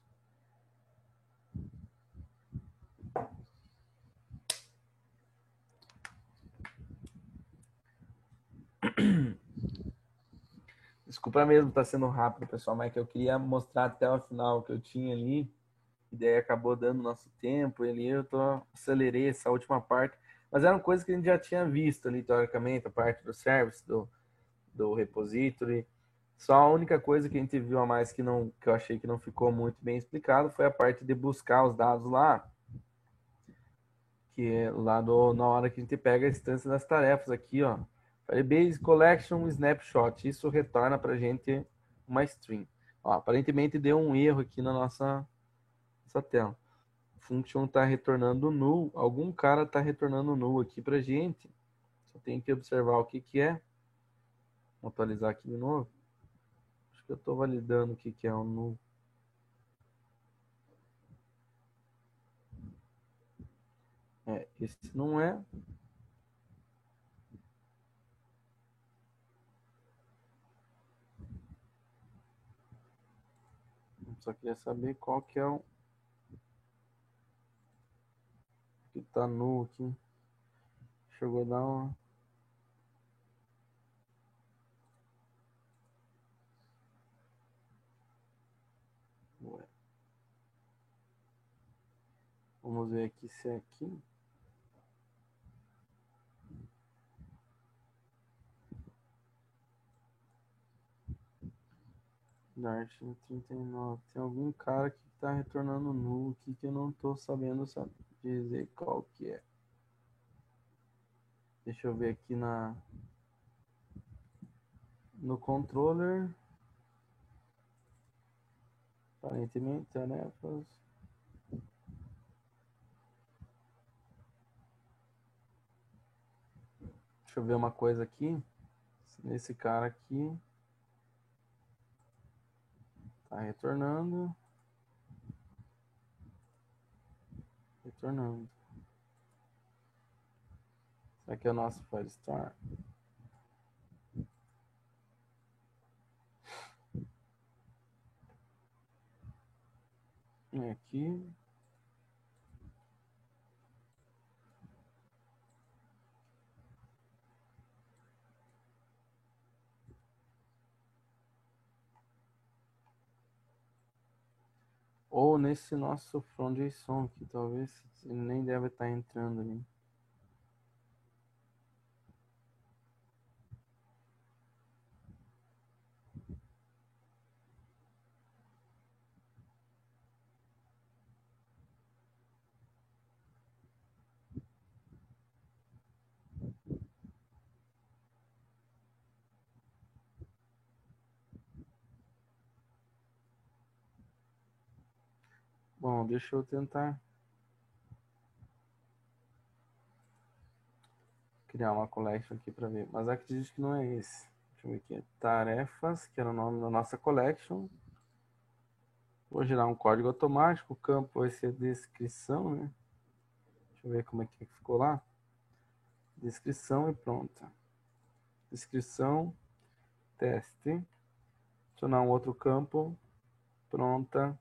Desculpa mesmo, tá sendo rápido, pessoal, mas que eu queria mostrar até o final que eu tinha ali. E daí acabou dando nosso tempo. E ali acelerei essa última parte. Mas eram coisas que a gente já tinha visto ali, teoricamente, a parte do service, do repository. Só a única coisa que a gente viu a mais que eu achei que não ficou muito bem explicado foi a parte de buscar os dados lá, que é lá na hora que a gente pega a instância das tarefas aqui, ó. Firebase Collection Snapshot. Isso retorna para a gente uma string. Ó, aparentemente deu um erro aqui na nossa tela. Function está retornando null. Algum cara está retornando null aqui para gente. Só tem que observar o que que é. Vou atualizar aqui de novo. Acho que eu estou validando o que que é o null. Esse não é. Só queria saber qual que é o que está null aqui. Chegou a dar uma... Ué. Vamos ver aqui se é aqui. Dart 39. Tem algum cara que está retornando null aqui que eu não estou sabendo dizer qual que é. Deixa eu ver aqui no controller. Aparentemente, tarefas. Deixa eu ver uma coisa aqui. Esse cara aqui tá retornando. Retornando. Será que é o nosso Firestore? É aqui. Ou nesse nosso front JSON aqui, talvez ele nem deve estar entrando ali. Bom, deixa eu tentar criar uma collection aqui para ver. Mas acredito que não é esse. Deixa eu ver aqui. Tarefas, que era o nome da nossa collection. Vou gerar um código automático. O campo vai ser descrição, né? Deixa eu ver como é que ficou lá. Descrição e pronta. Descrição, teste. Adicionar um outro campo. Pronta.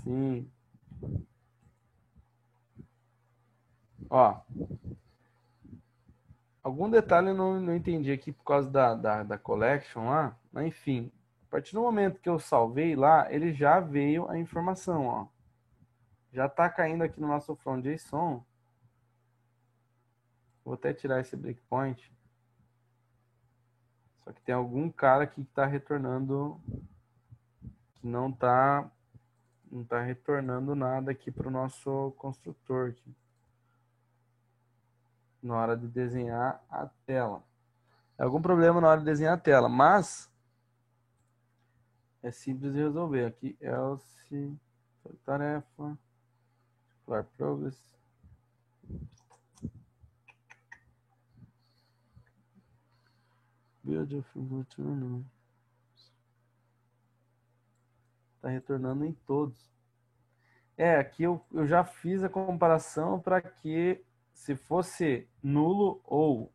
Sim. Ó. Algum detalhe eu não entendi aqui por causa da collection lá. Mas enfim. A partir do momento que eu salvei lá, ele já veio a informação, ó. Já está caindo aqui no nosso front JSON. Vou até tirar esse breakpoint. Só que tem algum cara aqui que está retornando, que não está retornando nada aqui para o nosso construtor aqui, na hora de desenhar a tela. É algum problema na hora de desenhar a tela, mas é simples de resolver. Aqui else, tarefa, for progress. Build of return. Está retornando em todos. Aqui eu já fiz a comparação para que se fosse nulo ou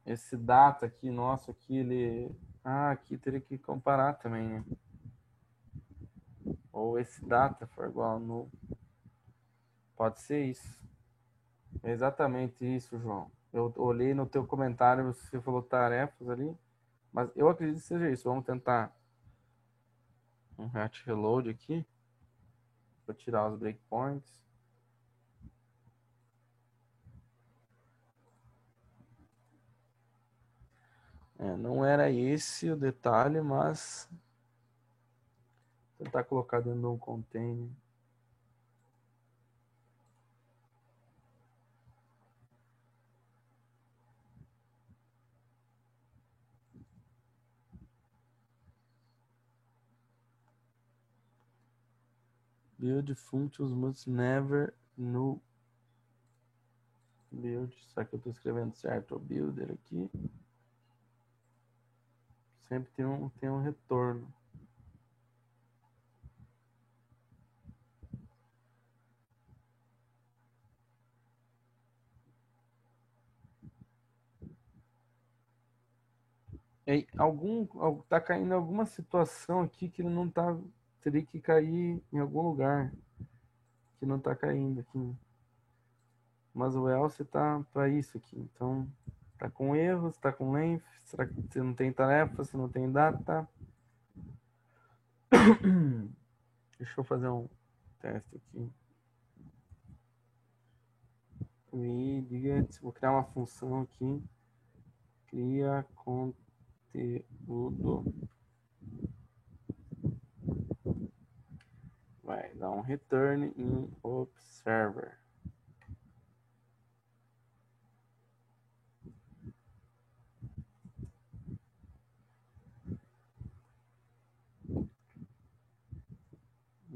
esse data aqui, nosso aqui, ele... Ah, aqui teria que comparar também, né? Ou esse data for igual a nulo. Pode ser isso. É exatamente isso, João. Eu olhei no teu comentário, você falou tarefas ali, mas eu acredito que seja isso. Vamos tentar um hatch reload aqui. Vou tirar os breakpoints. Não era esse o detalhe, mas tentar colocar dentro de um container. Build functions must never null. Build, será que eu estou escrevendo certo? O builder aqui. Sempre tem um retorno. Tá caindo alguma situação aqui que ele não tá, teria que cair em algum lugar que não tá caindo aqui. Mas o else tá para isso aqui. Então, tá com erros, tá com length, será que você não tem tarefa, você não tem data? Deixa eu fazer um teste aqui. Widget, vou criar uma função aqui. Cria conteúdo. Vai dar um return in observer.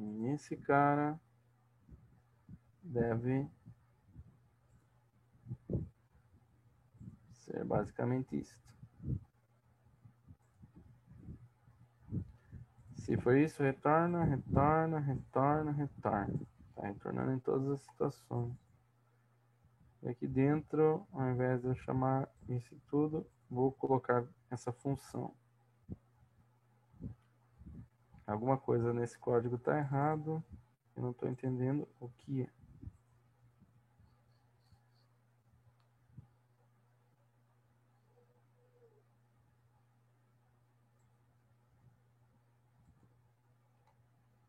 E esse cara deve ser basicamente isso. Se for isso, retorna, retorna, retorna, retorna. Está retornando em todas as situações. E aqui dentro, ao invés de eu chamar isso tudo, vou colocar essa função. Alguma coisa nesse código está errado. Eu não estou entendendo o que é.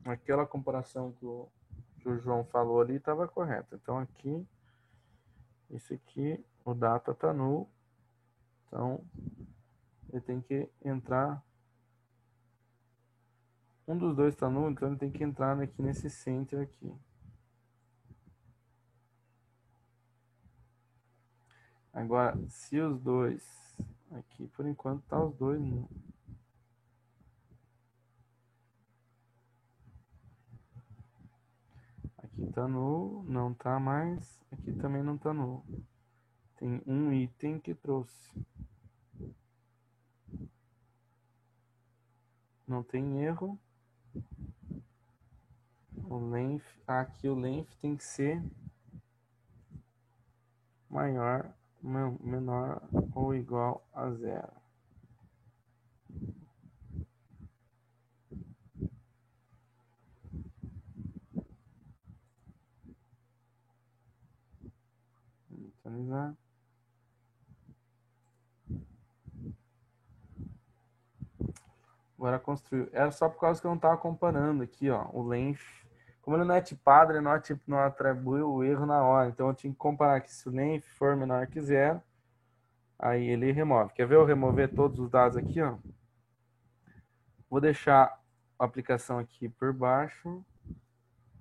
aquela comparação que o João falou ali estava correta. Então aqui, esse aqui, o data está null. Então ele tem que entrar. Um dos dois está nulo, então ele tem que entrar aqui nesse center aqui. Agora, se os dois... Aqui, por enquanto, tá os dois nulos. Aqui tá nulo, não tá mais. Aqui também não tá nulo. Tem um item que trouxe. Não tem erro. O length, aqui o length tem que ser maior, menor ou igual a 0. Atualizar. Agora construiu. Era só por causa que eu não estava comparando aqui, ó, o length. Como ele não é tipado, ele não atribui o erro na hora. Então eu tinha que comparar aqui. Se o length for menor que 0, aí ele remove. Quer ver eu remover todos os dados aqui, ó? Vou deixar a aplicação aqui por baixo,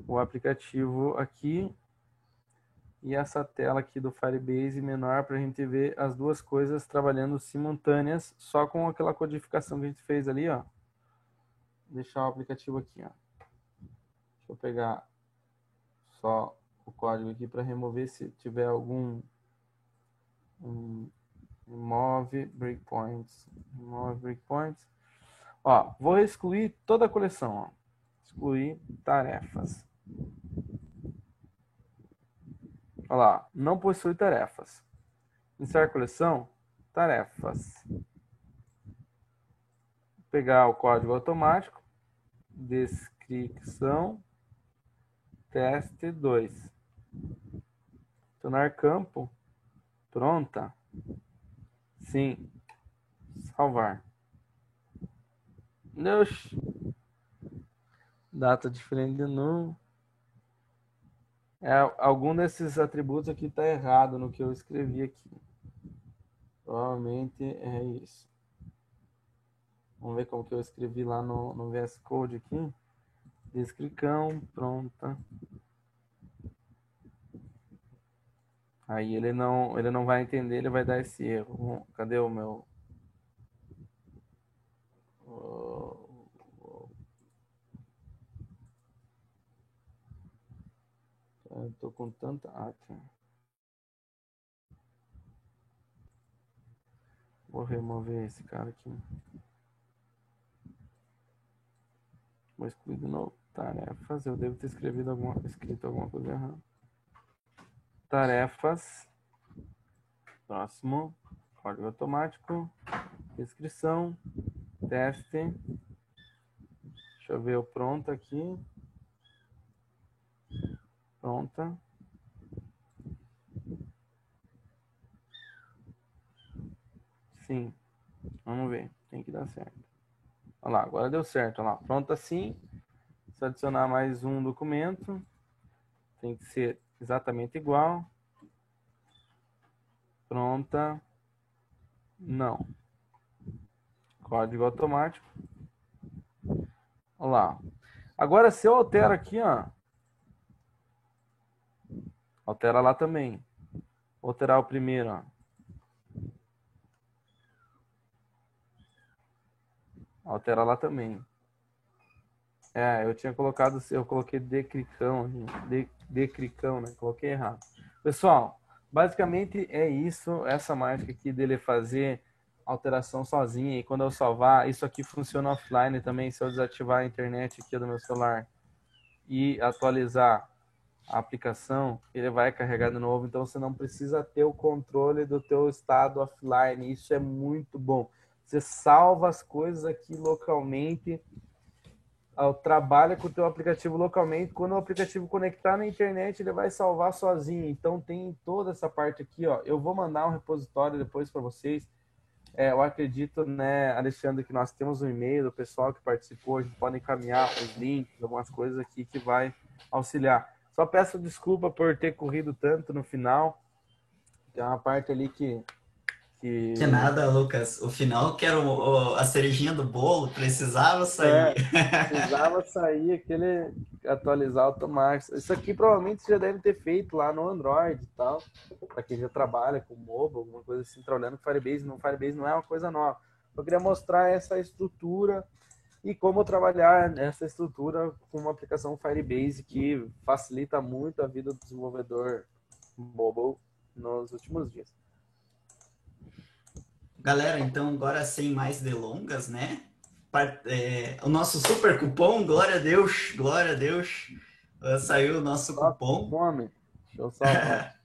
o aplicativo aqui e essa tela aqui do Firebase menor para a gente ver as duas coisas trabalhando simultâneas, só com aquela codificação que a gente fez ali, ó. Vou deixar o aplicativo aqui, ó. Deixa eu pegar só o código aqui para remover se tiver algum remove breakpoints. Remove breakpoints. Ó, vou excluir toda a coleção, ó. Excluir tarefas. Olha lá, não possui tarefas. Iniciar coleção, tarefas. Vou pegar o código automático, descrição, teste 2. Tornar campo, pronta. Sim. Salvar. Oxi. Data diferente de novo. Algum desses atributos aqui está errado no que eu escrevi aqui. Provavelmente é isso. Vamos ver como que eu escrevi lá no VS Code aqui. Descrição, pronta. Aí ele não vai entender, ele vai dar esse erro. Cadê o meu... Eu tô com tanta... aqui. Vou remover esse cara aqui. Vou excluir de novo. Tarefas. Eu devo ter escrito alguma coisa errada. Tarefas. Próximo. Código automático. Descrição. Teste. Deixa eu ver o pronto aqui. Pronta. Sim. Vamos ver. Tem que dar certo. Olha lá, agora deu certo. Olha lá. Pronto assim. Se adicionar mais um documento, tem que ser exatamente igual. Pronta. Não. Código automático. Olha lá. Agora, se eu altero aqui, ó. Altera lá também. Vou alterar o primeiro, ó. Altera lá também. Eu tinha colocado, eu coloquei decricão, decricão, né? Coloquei errado. Pessoal, basicamente é isso, essa mágica aqui dele fazer alteração sozinha. E quando eu salvar, isso aqui funciona offline também. Se eu desativar a internet aqui do meu celular e atualizar a aplicação, ele vai carregar de novo. Então você não precisa ter o controle do teu estado offline. Isso é muito bom. Você salva as coisas aqui localmente, trabalha com o teu aplicativo localmente. Quando o aplicativo conectar na internet, ele vai salvar sozinho. Então tem toda essa parte aqui, ó. Eu vou mandar um repositório depois para vocês. eu acredito, né, Alexandre, que nós temos um e-mail do pessoal que participou, a gente pode encaminhar os links, algumas coisas aqui que vai auxiliar. Só peço desculpa por ter corrido tanto no final, tem uma parte ali Que que nada, Lucas. O final, que era a cerejinha do bolo, precisava sair. precisava sair aquele atualizar automático. Isso aqui provavelmente você já deve ter feito lá no Android e tal, para quem já trabalha com mobile, alguma coisa assim, trabalhando com Firebase. No Firebase não é uma coisa nova. Eu queria mostrar essa estrutura e como trabalhar essa estrutura com uma aplicação Firebase que facilita muito a vida do desenvolvedor mobile nos últimos dias. Galera, então agora sem mais delongas, né? O nosso super cupom, glória a Deus, glória a Deus. Saiu o nosso Só cupom. fome. Deixa eu salvar.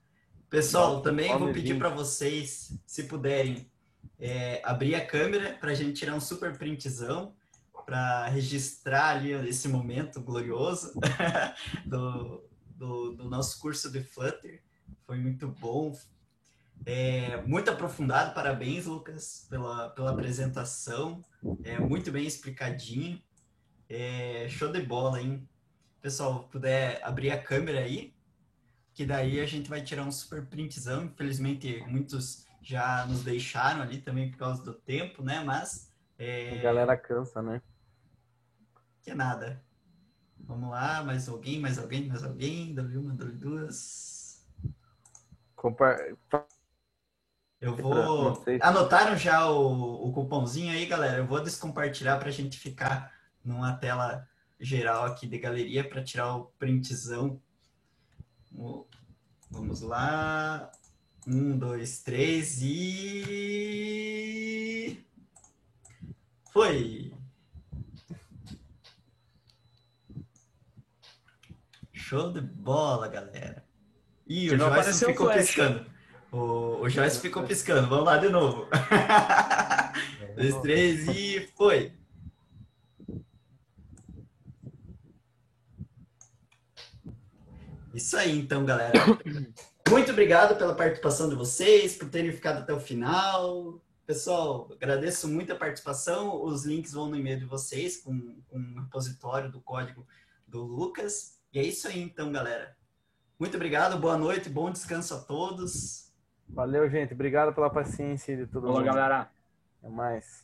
Pessoal, Nossa, também vou fome pedir para 20. vocês, se puderem, abrir a câmera para a gente tirar um super printzão para registrar ali esse momento glorioso do nosso curso de Flutter. Foi muito bom, muito aprofundado. Parabéns, Lucas, pela apresentação. Muito bem explicadinho. Show de bola, hein? Pessoal, puder abrir a câmera aí, que daí a gente vai tirar um super printzão. Infelizmente, muitos já nos deixaram ali também por causa do tempo, né? Mas, A galera cansa, né? que nada. Vamos lá, mais alguém, mais alguém, mais alguém. Dou uma, dou duas. Eu Não vou... sei. Anotaram já o cupomzinho aí, galera? Eu vou descompartilhar para a gente ficar numa tela geral aqui de galeria para tirar o printzão. Vamos lá. 1, 2, 3 e... Foi! Show de bola, galera. Ih, Que o não Joyce apareceu ficou flash. piscando. O Joyce ficou piscando. Vamos lá de novo. 2, 3 e foi! Isso aí, então, galera. Muito obrigado pela participação de vocês, por terem ficado até o final. Pessoal, agradeço muito a participação. Os links vão no e-mail de vocês, com o repositório do código do Lucas. E é isso aí, então, galera. Muito obrigado, boa noite, bom descanso a todos. Valeu, gente. Obrigado pela paciência de todo Falou, mundo. galera. Até mais.